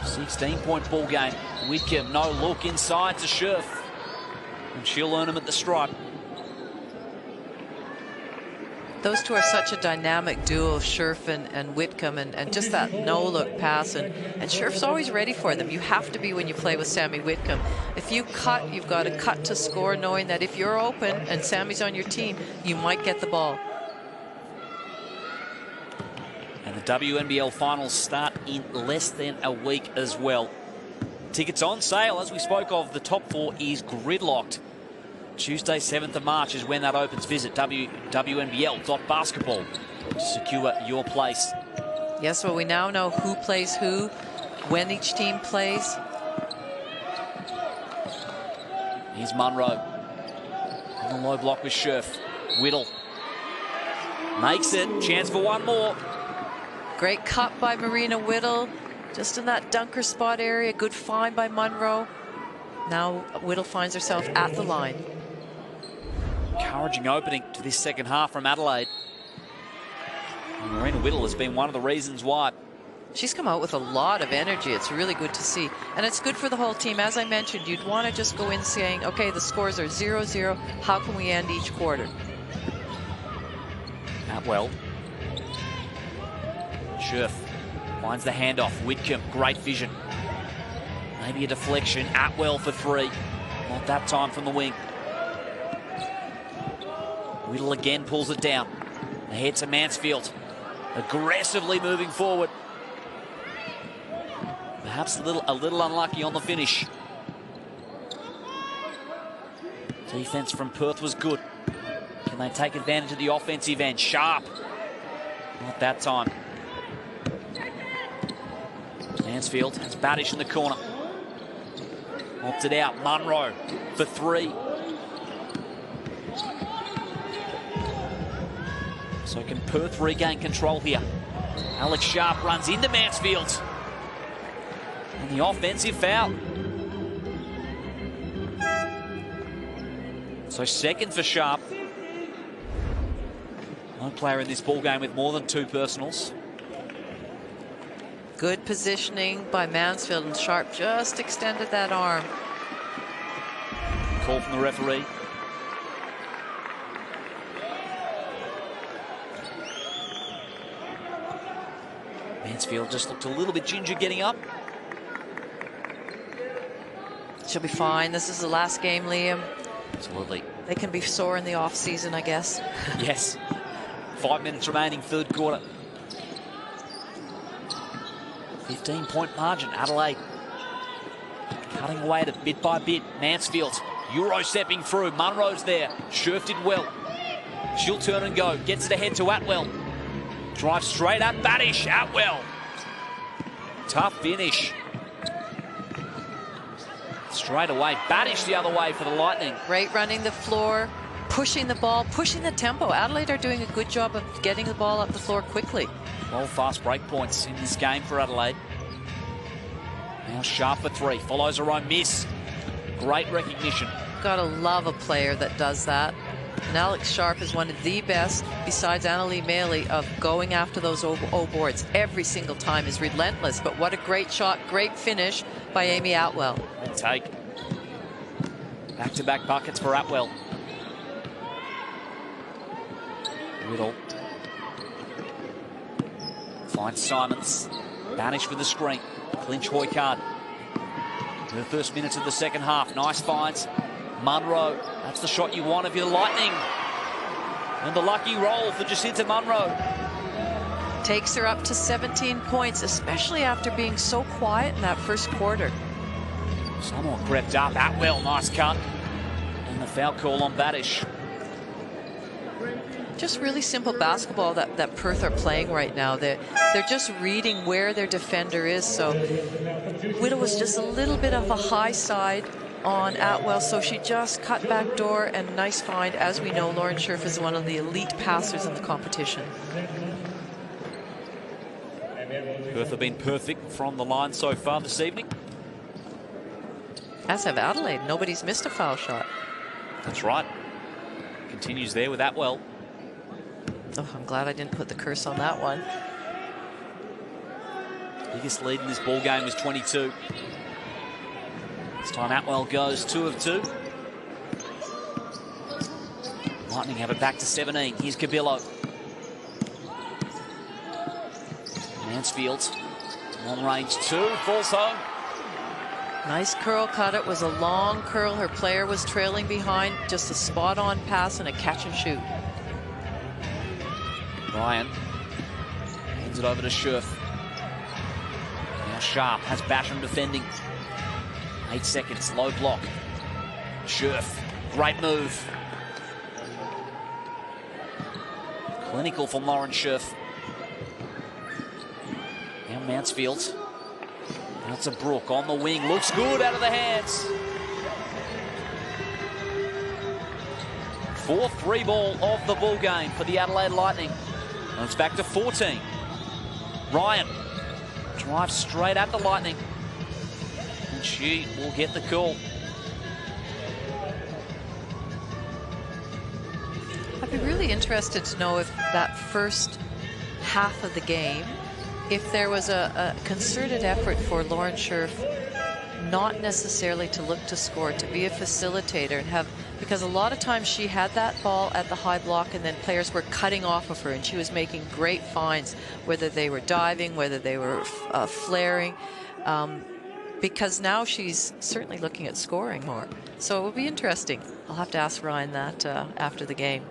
16-point ball game. Whitcomb, no look inside to Scherf. And she'll earn him at the stripe. Those two are such a dynamic duo, Scherf and Whitcomb, and just that no-look pass. And Scherf's always ready for them. You have to be when you play with Sammy Whitcomb. If you cut, you've got to cut to score, knowing that if you're open and Sammy's on your team, you might get the ball. And the WNBL finals start in less than a week as well. Tickets on sale, as we spoke of. The top four is gridlocked. Tuesday, 7th of March is when that opens. Visit WNBL.basketball to secure your place. Yes, well, we now know who plays who, when each team plays. Here's Monroe. On the low block with Scherf. Whittle. Makes it. Chance for one more. Great cut by Marina Whittle. Just in that dunker spot area. Good find by Monroe. Now Whittle finds herself at the line. Encouraging opening to this second half from Adelaide. And Marina Whittle has been one of the reasons why. She's come out with a lot of energy. It's really good to see. And it's good for the whole team. As I mentioned, you'd want to just go in saying, okay, the scores are 0-0. How can we end each quarter? Atwell. Scherf finds the handoff. Whitcomb, great vision. Maybe a deflection. Atwell for three. Not that time from the wing. Whittle again pulls it down. Ahead to Mansfield. Aggressively moving forward. Perhaps a little unlucky on the finish. Defense from Perth was good. Can they take advantage of the offensive end? Sharp. Not that time. Mansfield has Badish in the corner. Opted out. Monroe for three. So can Perth regain control here? Alex Sharp runs into Mansfield. And the offensive foul. So second for Sharp. No player in this ball game with more than 2 personals. Good positioning by Mansfield, and Sharp just extended that arm. call from the referee. Mansfield just looked a little bit ginger getting up. She'll be fine. This is the last game, Liam. Absolutely. They can be sore in the off season, I guess. Yes. 5 minutes remaining, third quarter. 15-point margin. Adelaide cutting away at it bit by bit. Mansfield Euro stepping through. Monroe's there. Scherf did well. She'll turn and go. Gets it ahead to Atwell. Drives straight at Badish. Atwell. Tough finish. Straight away. Badish the other way for the Lightning. Great running the floor, pushing the ball, pushing the tempo. Adelaide are doing a good job of getting the ball up the floor quickly. 12 fast break points in this game for Adelaide. Now Sharp for three. Follows her own miss. Great recognition. Gotta love a player that does that. And Alex Sharp is one of the best, besides Annalie Maley, of going after those O boards every single time. Is relentless. But what a great shot, great finish by Amy Atwell. Great take. Back-to-back buckets for Atwell. Riddle. Finds Simons. Banish with the screen. Clinch Hoykard. The first minutes of the second half. Nice finds. Monroe. That's the shot you want if you're Lightning. And the lucky roll for Jacinta Monroe. Takes her up to 17 points, especially after being so quiet in that first quarter. Someone crept up. Atwell, nice cut. And the foul call on Badish. Just really simple basketball that Perth are playing right now. They're just reading where their defender is. So Whittle was just a little bit of a high side on Atwell, so she just cut back door, and nice find. As we know, Lauren Scherf is one of the elite passers in the competition. Perth have been perfect from the line so far this evening. As have Adelaide. Nobody's missed a foul shot. That's right. Continues there with Atwell. Oh, I'm glad I didn't put the curse on that one. Biggest lead in this ball game was 22. This time Atwell goes 2 of 2. Lightning have it back to 17. Here's Cabillo. Mansfield. Long range 2. Falls home. Nice curl cut. It was a long curl. Her player was trailing behind. Just a spot-on pass and a catch and shoot. Ryan hands it over to Scherf. Now Sharp has Basham defending. 8 seconds, low block. Scherf, great move. Clinical from Lauren Scherf. Now Mansfield. Out to Brooke on the wing. Looks good out of the hands. 4th 3-ball of the ball game for the Adelaide Lightning. And it's back to 14. Ryan drives straight at the Lightning. And she will get the call. I'd be really interested to know if that first half of the game, if there was a concerted effort for Lauren Scherf not necessarily to look to score, to be a facilitator and have, because a lot of times she had that ball at the high block and then players were cutting off of her and she was making great finds, whether they were diving, whether they were flaring, because now she's certainly looking at scoring more. So it will be interesting. I'll have to ask Ryan that after the game.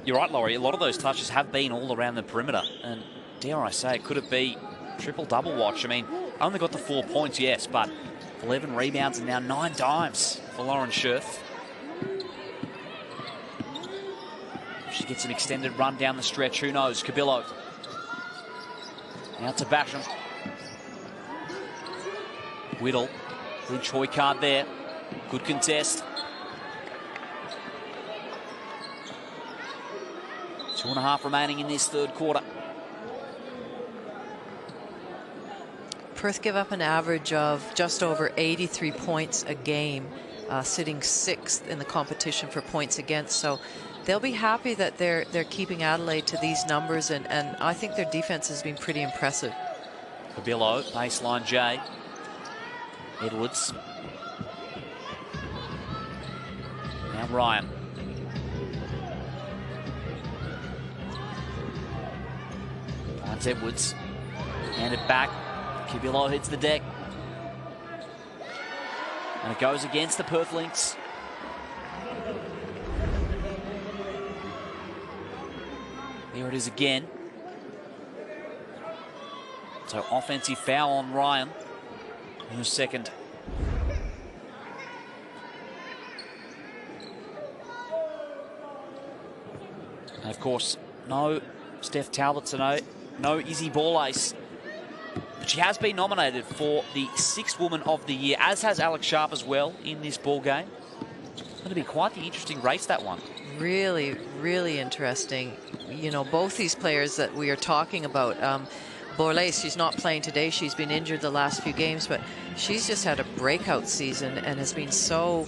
You're right, Laurie. A lot of those touches have been all around the perimeter. And dare I say, could it be triple-double watch? I mean, only got the 4 points, yes, but 11 rebounds and now 9 dimes for Lauren Scherf. She gets an extended run down the stretch. Who knows? Cabillo. Now to Basham. Whittle. Good Choi card there. Good contest. 2.5 remaining in this third quarter. Perth give up an average of just over 83 points a game, sitting 6th in the competition for points against. So they'll be happy that they're keeping Adelaide to these numbers, and I think their defense has been pretty impressive. Cabillo, baseline J. Edwards. Now Ryan. Finds Edwards. Hand it back. Kibilo hits the deck. And it goes against the Perth Lynx. Here it is again. So offensive foul on Ryan in the second. And of course, no Steph Talbot tonight, no Izzy Ball-Ace. But she has been nominated for the 6th Woman of the Year, as has Alex Sharp as well in this ball game. It's going to be quite the interesting race, that one. Really, really interesting. You know, both these players that we are talking about, Borlase, she's not playing today. She's been injured the last few games, but she's just had a breakout season and has been so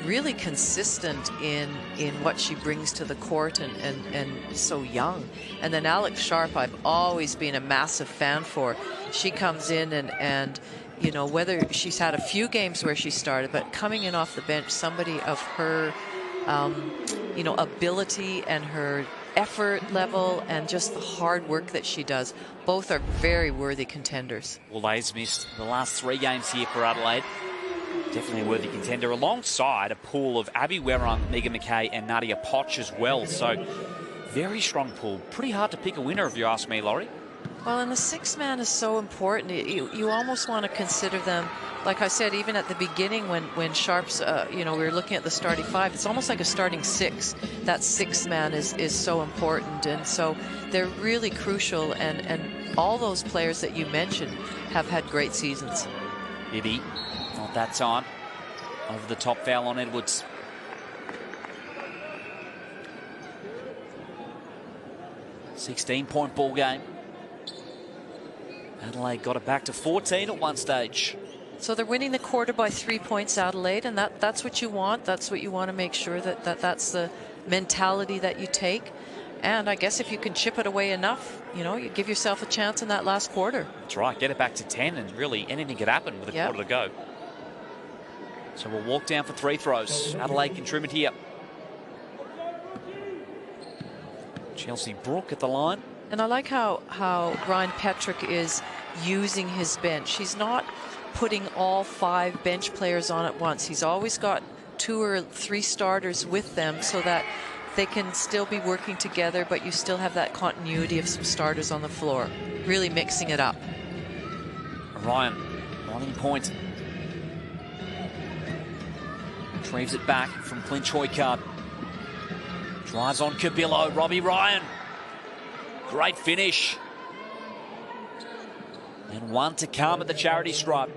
really consistent in what she brings to the court and so young. And then Alex Sharp, I've always been a massive fan for. She comes in and you know, whether she's had a few games where she started, but coming in off the bench, somebody of her you know, ability and her effort level and just the hard work that she does, both are very worthy contenders. Well, they've missed the last 3 games here for Adelaide. Definitely a worthy contender, alongside a pool of Abby Werrung, Megan McKay and Nadia Potch as well. So very strong pool. Pretty hard to pick a winner, if you ask me, Laurie. Well, and the 6th man is so important. You almost want to consider them, like I said, even at the beginning when Sharp's, you know, we were looking at the starting 5, it's almost like a starting 6. That 6th man is so important. And so they're really crucial. And all those players that you mentioned have had great seasons. Bibby, not that time. Over the top foul on Edwards. .16 ball game. Adelaide got it back to 14 at one stage. So they're winning the quarter by 3 points, Adelaide, and that's what you want. That's what you want to make sure that's the mentality that you take. And I guess if you can chip it away enough, you know, you give yourself a chance in that last quarter. That's right. Get it back to 10, and really anything could happen with a quarter to go. So we'll walk down for 3 throws. Adelaide contribute here. Chelsea Brooke at the line. And I like how Ryan Petrick is using his bench. He's not putting all 5 bench players on at once. He's always got 2 or 3 starters with them so that they can still be working together, but you still have that continuity of some starters on the floor. Really mixing it up. Ryan, running point. Retrieves it back from Clint Choikard. Drives on Kibilo. Robbie Ryan. Great finish. And 1 to come at the charity stripe.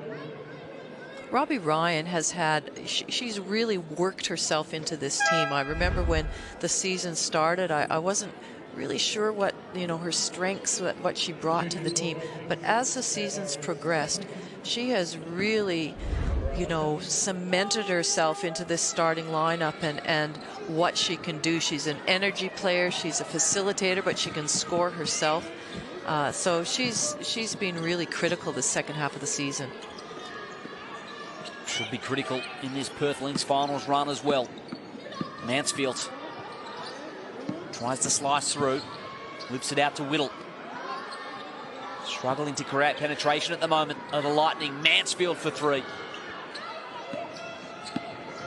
Robbie Ryan has had, she's really worked herself into this team. I remember when the season started, I wasn't really sure what, you know, her strengths, what she brought to the team. But as the season's progressed, she has really, you know, cemented herself into this starting lineup and what she can do. She's an energy player, she's a facilitator, but she can score herself. So she's been really critical the second half of the season. Should be critical in this Perth Lynx finals run as well. Mansfield tries to slice through, whips it out to Whittle. Struggling to create penetration at the moment of the Lightning. Mansfield for 3.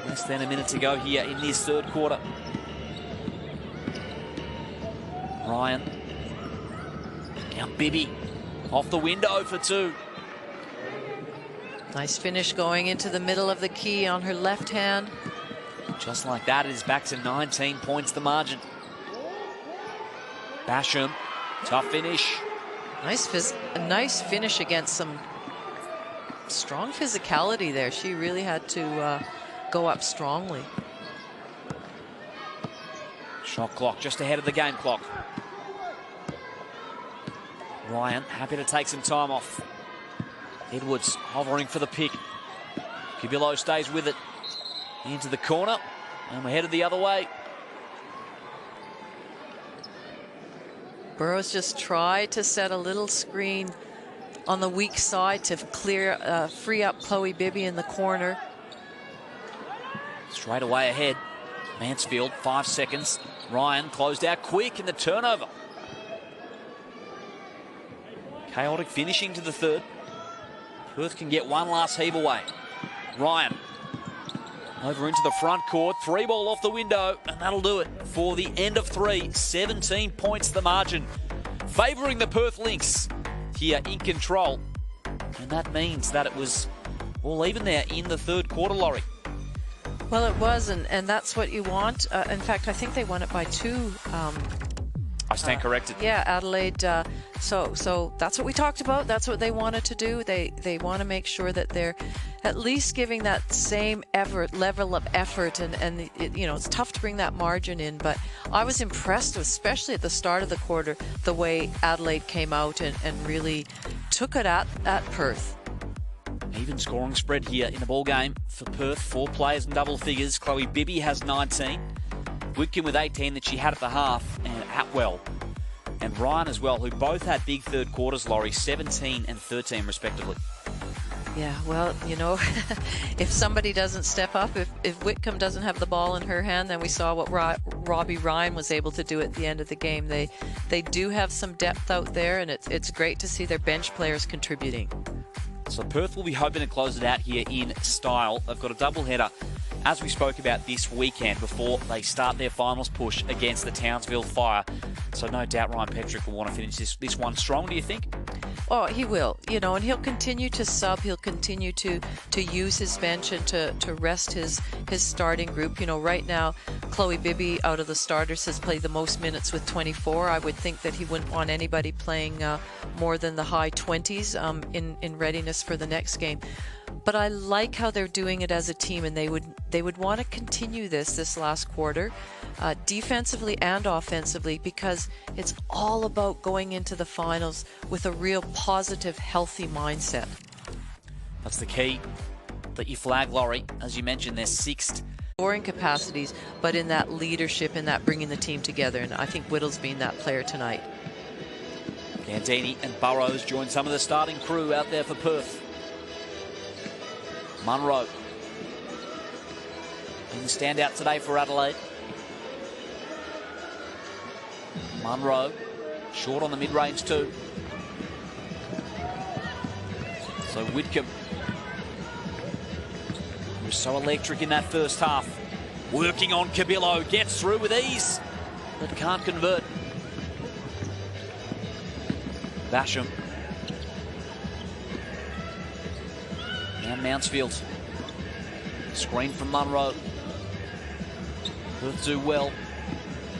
Less than a minute to go here in this third quarter. Ryan. Now Bibby off the window for 2. Nice finish going into the middle of the key on her left hand. Just like that, it is back to 19 points the margin. Basham, tough finish. A nice finish against some strong physicality there. She really had to go up strongly. Shot clock just ahead of the game clock. Ryan happy to take some time off. Edwards hovering for the pick. Kibilo stays with it. Into the corner. And we're headed the other way. Burrows just tried to set a little screen on the weak side to free up Chloe Bibby in the corner. Straight away ahead. Mansfield, 5 seconds. Ryan closed out quick in the turnover. Chaotic finishing to the third. Perth can get one last heave away. Ryan over into the front court. 3 ball off the window, and that'll do it for the end of 3. 17 points the margin, favouring the Perth Lynx here in control. And that means that it was all even there in the third quarter, Laurie. Well, it was, and that's what you want. In fact, I think they won it by 2. I stand corrected. Yeah, Adelaide. So that's what we talked about. That's what they wanted to do. They want to make sure that they're at least giving that same level of effort. And it's tough to bring that margin in. But I was impressed, especially at the start of the quarter, the way Adelaide came out and really took it at Perth. Even scoring spread here in the ball game for Perth. 4 players in double figures. Chloe Bibby has 19. Whitcomb with 18 that she had at the half, and Atwell and Ryan as well, who both had big third quarters, Laurie, 17 and 13 respectively. Yeah, well, if somebody doesn't step up, if Whitcomb doesn't have the ball in her hand, then we saw what Robbie Ryan was able to do at the end of the game. They do have some depth out there, and it's great to see their bench players contributing. So Perth will be hoping to close it out here in style. They've got a doubleheader, as we spoke about, this weekend before they start their finals push against the Townsville Fire. So no doubt Ryan Petrick will want to finish this one strong, do you think? Oh, he will, and he'll continue to sub. He'll continue to use his bench and to rest his starting group. Right now, Chloe Bibby, out of the starters, has played the most minutes with 24. I would think that he wouldn't want anybody playing more than the high 20s in readiness for the next game. But I like how they're doing it as a team, and they would want to continue this last quarter, defensively and offensively, because it's all about going into the finals with a real positive, healthy mindset. That's the key that you flag, Laurie. As you mentioned, their 6th scoring capacities, but in that leadership, in that bringing the team together, and I think Whittle's been that player tonight. Gandini and Burrows join some of the starting crew out there for Perth. Monroe in the standout today for Adelaide. Monroe short on the mid-range too. So Whitcomb, who was so electric in that first half, working on Cabillo, gets through with ease, but can't convert. Basham. Now Mansfield. Screen from Monroe. Perth do well.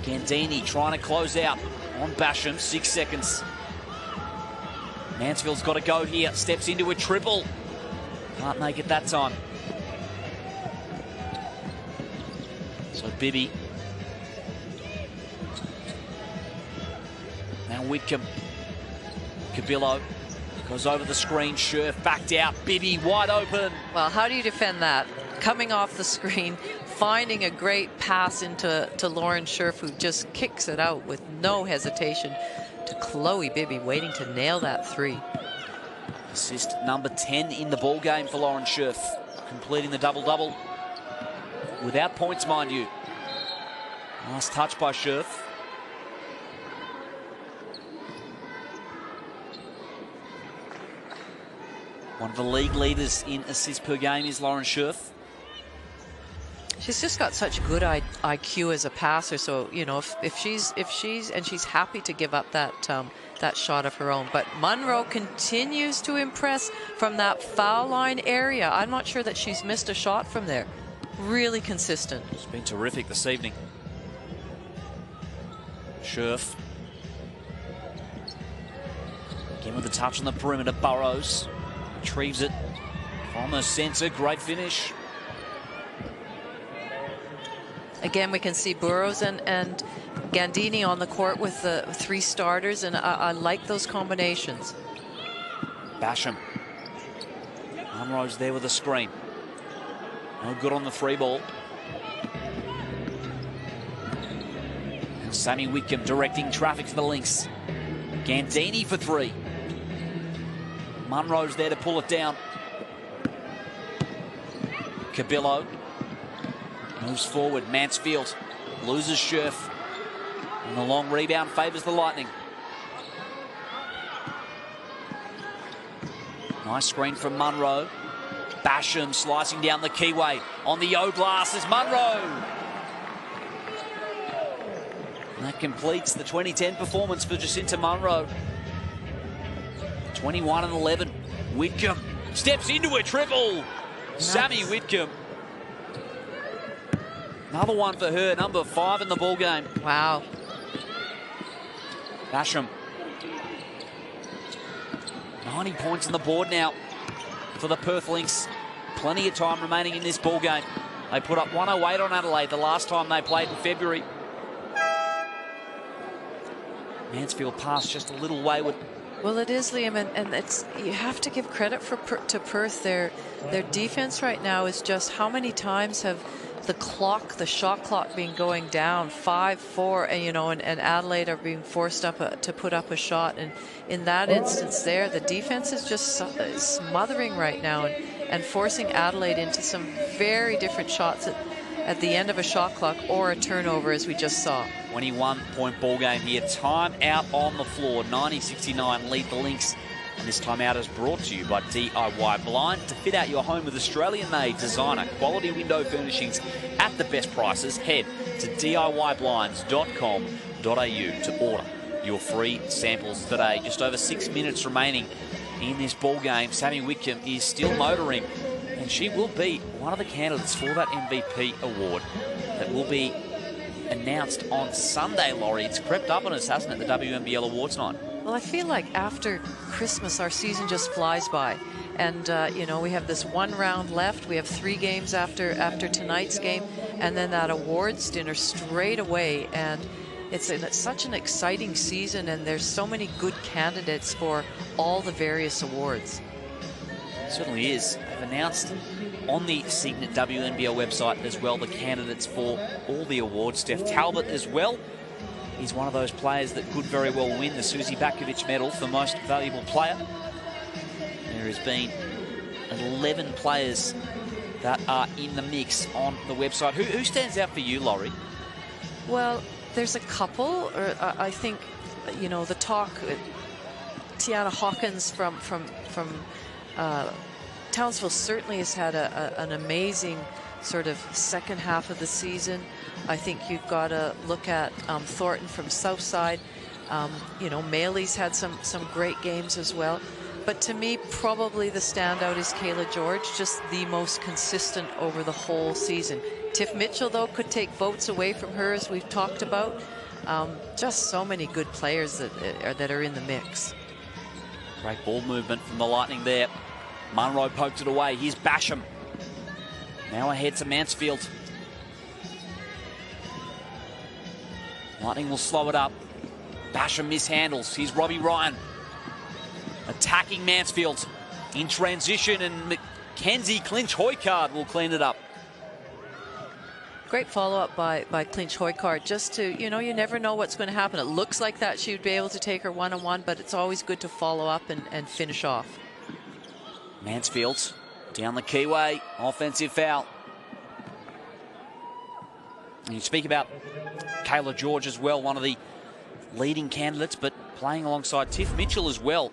Gandini trying to close out on Basham. 6 seconds. Mansfield's got to go here. Steps into a triple. Can't make it that time. So Bibby. Now Whitcomb. Cabillo goes over the screen. Scherf backed out. Bibby wide open. Well, how do you defend that? Coming off the screen, finding a great pass into Lauren Scherf, who just kicks it out with no hesitation to Chloe Bibby, waiting to nail that 3. Assist number 10 in the ball game for Lauren Scherf, completing the double-double without points, mind you. Nice touch by Scherf. One of the league leaders in assists per game is Lauren Scherf. She's just got such good IQ as a passer. So if she's happy to give up that shot of her own. But Monroe continues to impress from that foul line area. I'm not sure that she's missed a shot from there. Really consistent. It's been terrific this evening. Scherf. Again with the touch on the perimeter. Burrows retrieves it from the centre. Great finish. Again, we can see Burrows and Gandini on the court with the 3 starters, and I like those combinations. Basham. Monroe's there with a screen. No good on the 3 ball. And Sammy Whitcomb directing traffic for the Lynx. Gandini for 3. Monroe's there to pull it down. Cabillo. Moves forward. Mansfield loses Scherf. And the long rebound favours the Lightning. Nice screen from Monroe. Basham slicing down the keyway. On the O-glass is Monroe. And that completes the 2010 performance for Jacinta Monroe. 21 and 11. Whitcomb steps into a triple. Nice. Sammy Whitcomb. Another one for her, number 5 in the ball game. Wow. Basham. 90 points on the board now for the Perth Lynx. Plenty of time remaining in this ball game. They put up 108 on Adelaide the last time they played in February. Mansfield passed just a little wayward. Well, it is, Liam, and it's, you have to give credit to Perth. Their defense right now is just how many times have the shot clock been going down 5-4, and you know, and Adelaide are being forced up to put up a shot, and in that instance there, the defense is just smothering right now and forcing Adelaide into some very different shots at the end of a shot clock or a turnover, as we just saw. 21-point ball game here. Time out on the floor. 90-69 lead the Lynx. And this time out is brought to you by DIY Blinds. To fit out your home with Australian-made designer quality window furnishings at the best prices, head to DIYblinds.com.au to order your free samples today. Just over 6 minutes remaining in this ball game. Sammy Whitcomb is still motoring, and she will be one of the candidates for that MVP award that will be announced on Sunday, Laurie. It's crept up on us, hasn't it, the WNBL Awards night? Well, I feel like after Christmas, our season just flies by. And, you know, we have this one round left. We have 3 games after tonight's game, and then that awards dinner straight away. And it's such an exciting season, and there's so many good candidates for all the various awards. It certainly is. They've announced on the Signet WNBL website as well the candidates for all the awards. Steph Talbot as well. He's one of those players that could very well win the Susie Bakovic medal for most valuable player. There has been 11 players that are in the mix on the website. Who stands out for you, Laurie? Well, there's a couple. I think, you know, the talk, Tiana Hawkins from Townsville certainly has had an amazing sort of second half of the season. I think you've got to look at Thornton from Southside. You know, Maley's had some great games as well. But to me, probably the standout is Kayla George, just the most consistent over the whole season. Tiff Mitchell, though, could take votes away from her, as we've talked about. Just so many good players that are in the mix. Great ball movement from the Lightning there. Monroe poked it away. Here's Basham. Now ahead to Mansfield. Lightning will slow it up. Basham mishandles. Here's Robbie Ryan. Attacking Mansfield in transition, and Mackenzie Clinch-Hoycard will clean it up. Great follow-up by Clinch-Hoycard, just to, you know, you never know what's going to happen. It looks like that she would be able to take her one-on-one, but it's always good to follow up and finish off. Mansfield down the keyway, offensive foul. And you speak about Kayla George as well, one of the leading candidates, but playing alongside Tiff Mitchell as well.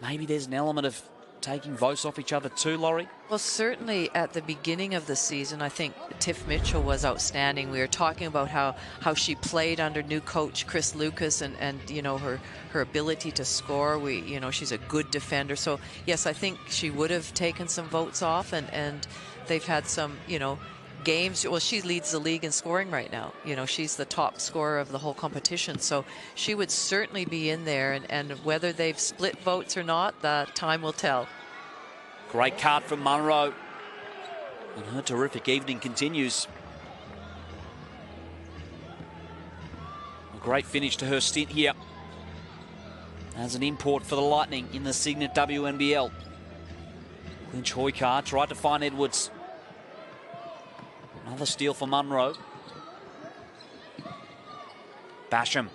Maybe there's an element of taking votes off each other too, Laurie? Well, certainly at the beginning of the season, I think Tiff Mitchell was outstanding. We were talking about how she played under new coach Chris Lucas, and you know, her ability to score. You know, she's a good defender. So yes, I think she would have taken some votes off, and they've had some, you know, games. Well, she leads the league in scoring right now. You know, she's the top scorer of the whole competition, so she would certainly be in there, and whether they've split votes or not, time will tell. Great card from Monroe, and her terrific evening continues. A great finish to her stint here as an import for the Lightning in the Signet WNBL. Clinch-Hoycard tried to find Edwards. Another steal for Monroe. Basham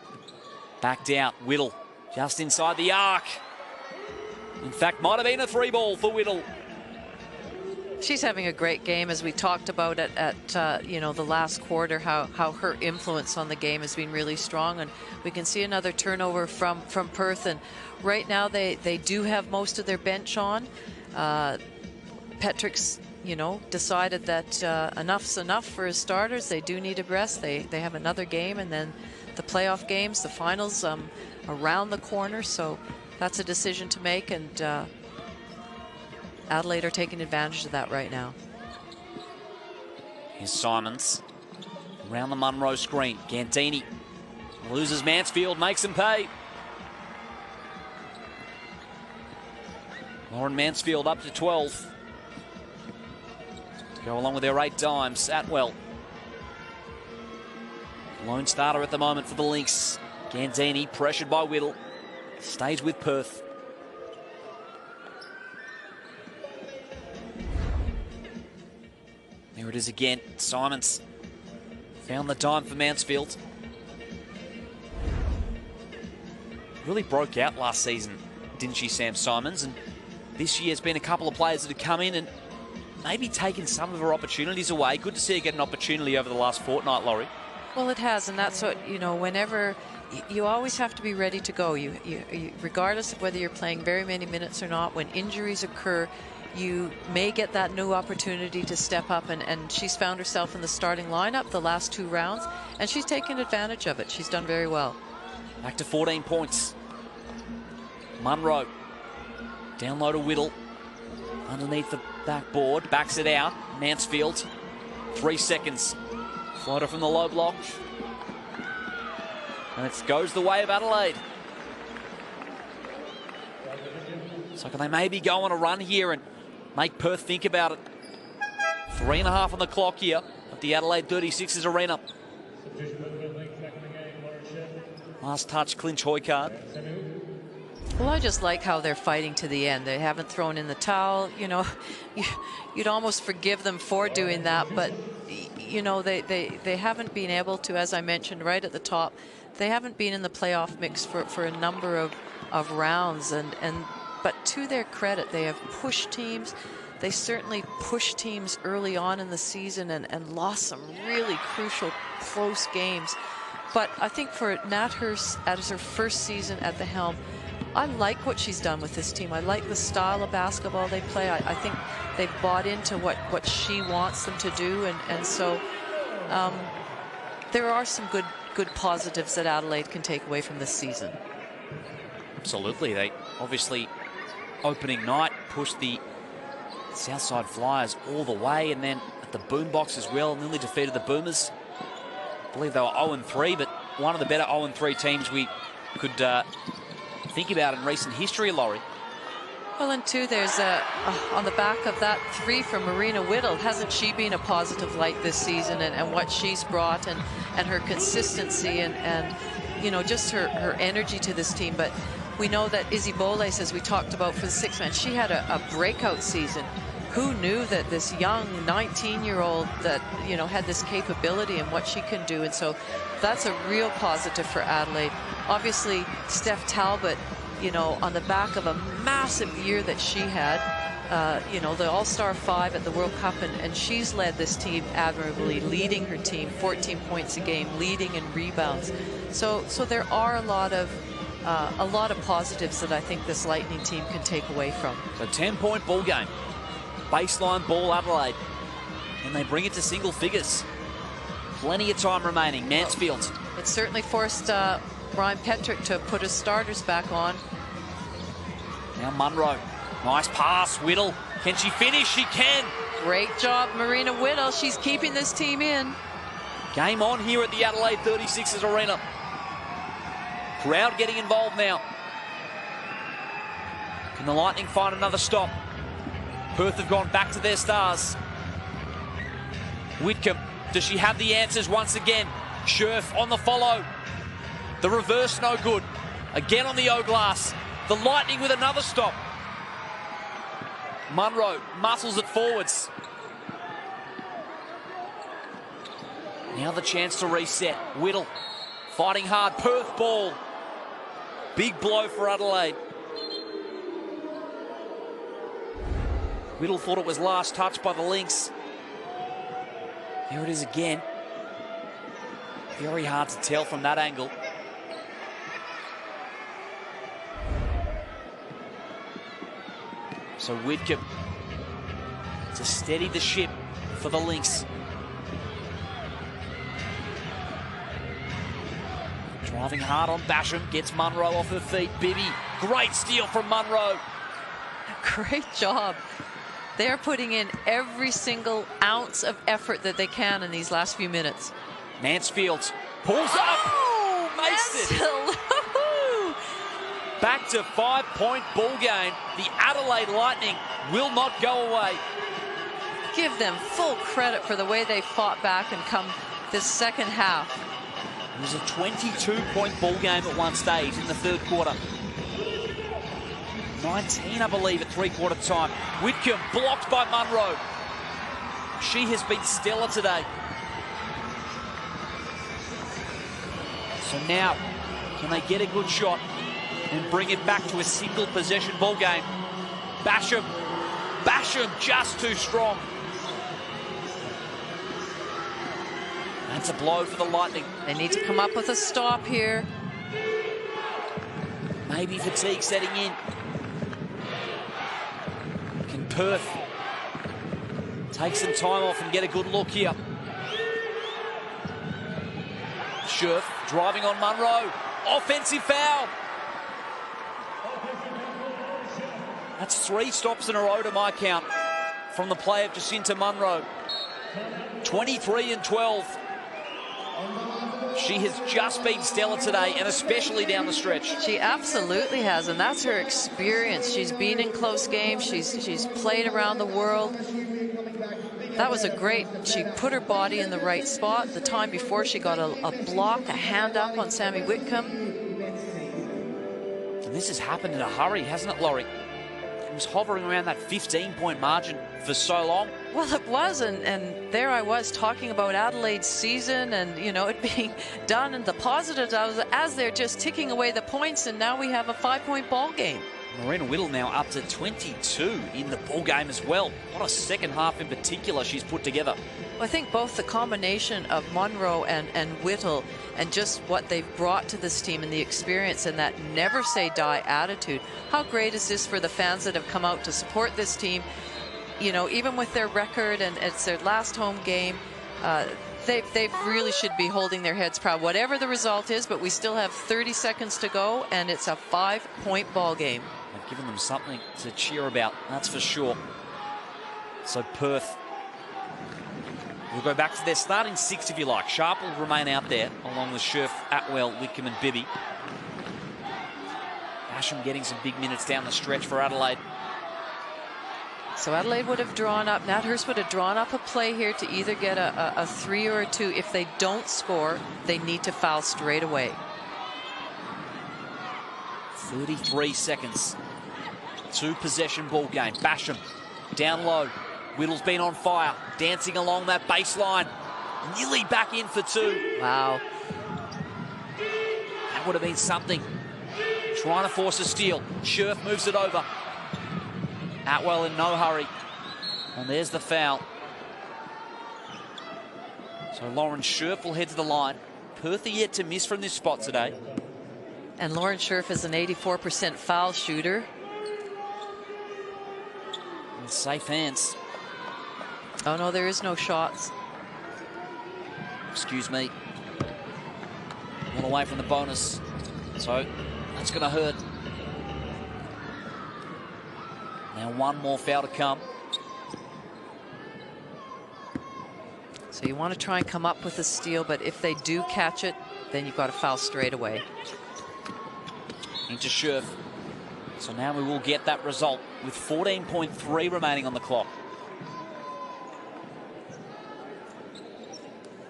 backed out. Whittle just inside the arc. In fact, might have been a 3 ball for Whittle. She's having a great game, as we talked about at you know, the last quarter, how her influence on the game has been really strong, and we can see another turnover from Perth. And right now they do have most of their bench on. Petrick's, you know, decided that enough's enough for his starters. They do need a rest. They have another game, and then the playoff games, the finals, around the corner. So that's a decision to make, and Adelaide are taking advantage of that right now. Here's Simons around the Monroe screen. Gantini loses Mansfield, makes him pay. Lauren Mansfield up to 12. To go along with their 8 dimes. Atwell, lone starter at the moment for the Lynx. Gandini pressured by Whittle. Stays with Perth. There it is again. Simons found the dime for Mansfield. Really broke out last season, didn't she, Sam Simons? And this year has been a couple of players that have come in and maybe taken some of her opportunities away. Good to see her get an opportunity over the last fortnight, Laurie. Well, it has, and that's what, you know, whenever you always have to be ready to go. You regardless of whether you're playing very many minutes or not, when injuries occur, you may get that new opportunity to step up, and she's found herself in the starting lineup the last 2 rounds, and she's taken advantage of it. She's done very well. Back to 14 points. Monroe, down low to Whittle, underneath the backboard, backs it out. Mansfield, 3 seconds. Floater from the low block. And it goes the way of Adelaide. So can they maybe go on a run here and make Perth think about it? 3.5 on the clock here at the Adelaide 36ers arena. Last touch, clinch Hoycard. Well, I just like how they're fighting to the end. They haven't thrown in the towel. You know, you'd almost forgive them for doing that, but you know, they haven't been able to, as I mentioned right at the top, they haven't been in the playoff mix for a number of rounds, but to their credit, they have pushed teams. They certainly pushed teams early on in the season and lost some really crucial, close games. But I think for Nat Hurst, as her first season at the helm, I like what she's done with this team. I like the style of basketball they play. I think they've bought into what she wants them to do, and so there are some good positives that Adelaide can take away from this season. Absolutely. They obviously, opening night, pushed the Southside Flyers all the way, and then at the boombox as well, nearly defeated the Boomers. I believe they were 0-3, but one of the better 0-3 teams we could think about in recent history, Laurie. Well, and too, there's on the back of that 3 from Marina Whittle, hasn't she been a positive light this season, and what she's brought, and her consistency, and you know, just her energy to this team. But we know that Izzy Boles, as we talked about for the 6th man, she had a breakout season. Who knew that this young 19-year-old that, you know, had this capability and what she can do? And so that's a real positive for Adelaide. Obviously, Steph Talbot, you know, on the back of a massive year that she had, you know, the All-Star 5 at the World Cup, and she's led this team admirably, leading her team 14 points a game, leading in rebounds. So there are a lot of positives that I think this Lightning team can take away from. So 10-point ball game. Baseline ball, Adelaide. And they bring it to single figures. Plenty of time remaining. Mansfield. It certainly forced Brian Petrick to put his starters back on. Now Monroe. Nice pass. Whittle. Can she finish? She can. Great job, Marina Whittle. She's keeping this team in. Game on here at the Adelaide 36ers arena. Crowd getting involved now. Can the Lightning find another stop? Perth have gone back to their stars. Whitcomb, does she have the answers once again? Scherf on the follow. The reverse no good. Again on the O-glass. The Lightning with another stop. Monroe muscles it forwards. Now the chance to reset. Whittle fighting hard. Perth ball. Big blow for Adelaide. Whittle thought it was last touch by the Lynx. There it is again. Very hard to tell from that angle. So Whitcomb to steady the ship for the Lynx. Driving hard on Basham, gets Monroe off her feet. Bibby, great steal from Monroe. Great job. They're putting in every single ounce of effort that they can in these last few minutes. Mansfield pulls up. Oh, Makes it. Mansfield. Back to 5-point ball game. The Adelaide Lightning will not go away. Give them full credit for the way they fought back and come this second half. It was a 22-point ball game at one stage in the third quarter. 19, I believe, at three-quarter time. Whitcomb blocked by Monroe. She has been stellar today. So now, can they get a good shot and bring it back to a single possession ball game? Basham just too strong. That's a blow for the Lightning. They need to come up with a stop here. Maybe fatigue setting in. Can Perth take some time off and get a good look here? Scherf driving on Monroe. Offensive foul. That's 3 stops in a row to my count from the play of Jacinta Monroe. 23 and 12. She has just been stellar today, and especially down the stretch. She absolutely has, and that's her experience. She's been in close games. She's played around the world. That was she put her body in the right spot. The time before, she got a block, a hand up on Sammy Whitcomb. And this has happened in a hurry, hasn't it, Laurie? It was hovering around that 15-point margin for so long. Well, it was, and there I was talking about Adelaide's season and, you know, it being done, and the positives as they're just ticking away the points, and now we have a 5-point ball game. Marina Whittle now up to 22 in the ball game as well. What a second half in particular she's put together. Well, I think both the combination of Monroe and Whittle and just what they've brought to this team and the experience and that never say die attitude. How great is this for the fans that have come out to support this team? You know, even with their record and it's their last home game, they really should be holding their heads proud, whatever the result is, but we still have 30 seconds to go, and it's a 5-point ball game. They've given them something to cheer about, that's for sure. So Perth will go back to their starting 6, if you like. Sharp will remain out there, along with Scherf, Atwell, Whitcomb and Bibby. Basham getting some big minutes down the stretch for Adelaide. So Adelaide would have drawn up, Nat Hurst would have drawn up a play here to either get a 3 or a 2. If they don't score, they need to foul straight away. 33 seconds. 2-possession ball game. Basham down low. Whittle's been on fire, dancing along that baseline. Nearly back in for 2. Wow. That would have been something. Trying to force a steal. Scherf moves it over. Atwell in no hurry. And there's the foul. So Lauren Scherf will head to the line. Perth are yet to miss from this spot today. And Lauren Scherf is an 84% foul shooter. In safe hands. Oh no, there is no shots. Excuse me. One away from the bonus. So that's going to hurt. Now one more foul to come. So you want to try and come up with a steal, but if they do catch it, then you've got to foul straight away. Into Scherf. So now we will get that result with 14.3 remaining on the clock.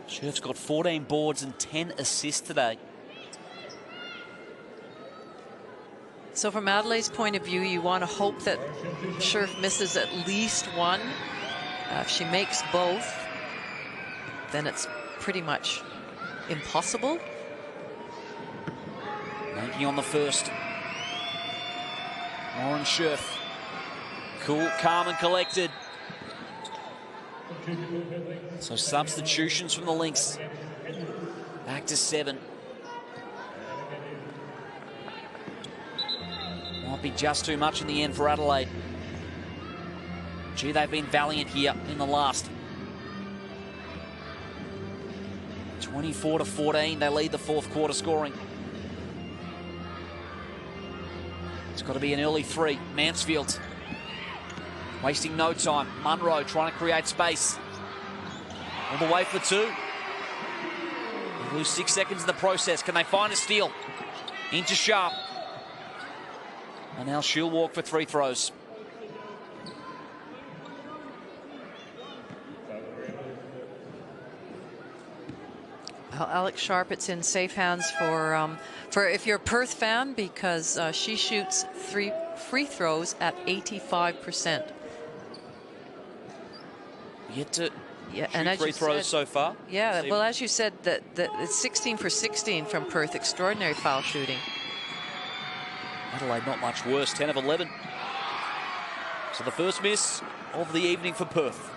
Scherf's got 14 boards and 10 assists today. So from Adelaide's point of view, you want to hope that Scherf misses at least one. If she makes both, then it's pretty much impossible. Making on the first. Lauren Scherf Cool, calm and collected. So substitutions from the Lynx. Back to 7. Might be just too much in the end for Adelaide. Gee, they've been valiant here in the last. 24-14, they lead the fourth quarter scoring. It's got to be an early 3. Mansfield wasting no time. Monroe trying to create space. All the way for 2. They lose 6 seconds in the process. Can they find a steal? Into Sharp. And now she'll walk for 3 throws. Well, Alex Sharp, it's in safe hands for if you're a Perth fan, because she shoots 3 free throws at 85%. Yet to shoot and free throws so far. Yeah, well, as you said, that it's 16 for 16 from Perth. Extraordinary foul shooting. Adelaide not much worse, 10 of 11. So the first miss of the evening for Perth.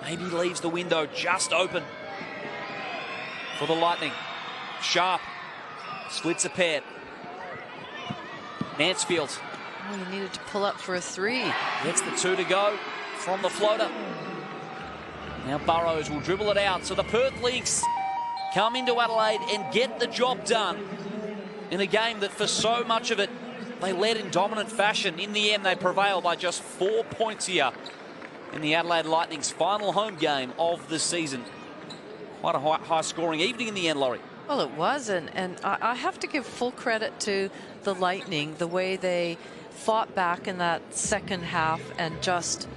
Maybe leaves the window just open for the Lightning. Sharp splits a pair. Mansfield. Oh, you needed to pull up for a 3. Gets the 2 to go from the floater. Now Burrows will dribble it out. So the Perth Lynx come into Adelaide and get the job done in a game that for so much of it they led in dominant fashion. In the end, they prevail by just 4 points here in the Adelaide Lightning's final home game of the season. Quite a high-scoring evening in the end, Laurie. Well, it was, and I have to give full credit to the Lightning, the way they fought back in that second half and just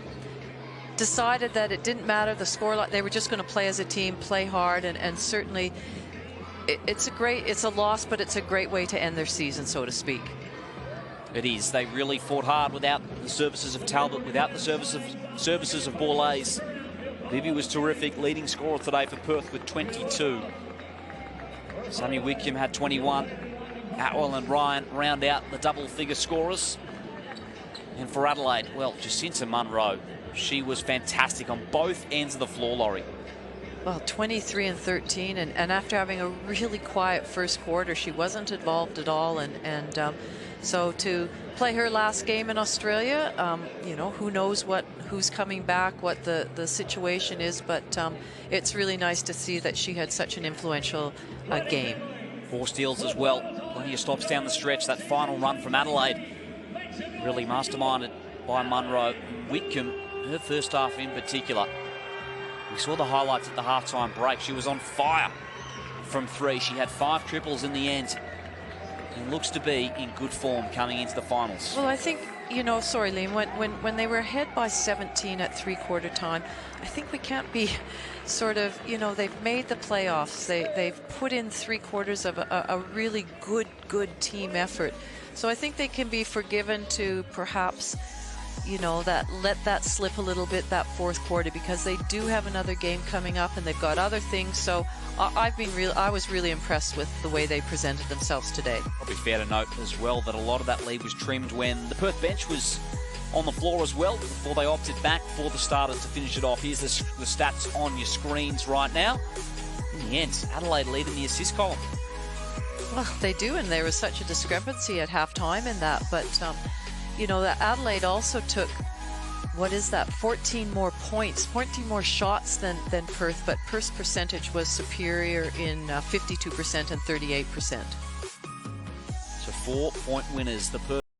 decided that it didn't matter the score. They were just going to play as a team, play hard, and certainly it's a loss, but it's a great way to end their season, so to speak. It is. They really fought hard without the services of Talbot, without the services of Borlase. Bibby was terrific, leading scorer today for Perth with 22. Sammy Wickham had 21. Atwell and Ryan round out the double-figure scorers. And for Adelaide, well, Jacinta Monroe, she was fantastic on both ends of the floor, Laurie. Well, 23 and 13, and after having a really quiet first quarter, she wasn't involved at all, and so to play her last game in Australia, you know, who knows who's coming back, what the situation is, but it's really nice to see that she had such an influential game. 4 steals as well. Plenty of stops down the stretch. That final run from Adelaide, really masterminded by Monroe. Whitcomb, her first half in particular. We saw the highlights at the halftime break. She was on fire from 3. She had 5 triples in the end. And looks to be in good form coming into the finals. Well, I think, you know, sorry, Liam, when they were ahead by 17 at three-quarter time, I think we can't be sort of, you know, they've made the playoffs. They've put in 3 quarters of a really good team effort. So I think they can be forgiven to perhaps, you know, let that slip a little bit, that fourth quarter, because they do have another game coming up and they've got other things. So I was really impressed with the way they presented themselves today. Probably fair to note as well that a lot of that lead was trimmed when the Perth bench was on the floor as well before they opted back for the starters to finish it off. Here's the stats on your screens right now. In the end, Adelaide lead in the assist column. Well, they do, and there was such a discrepancy at halftime in that, but you know, that Adelaide also took, what is that, 14 more points, 14 more shots than Perth, but Perth's percentage was superior in 52% and 38%. So 4-point winners. The Perth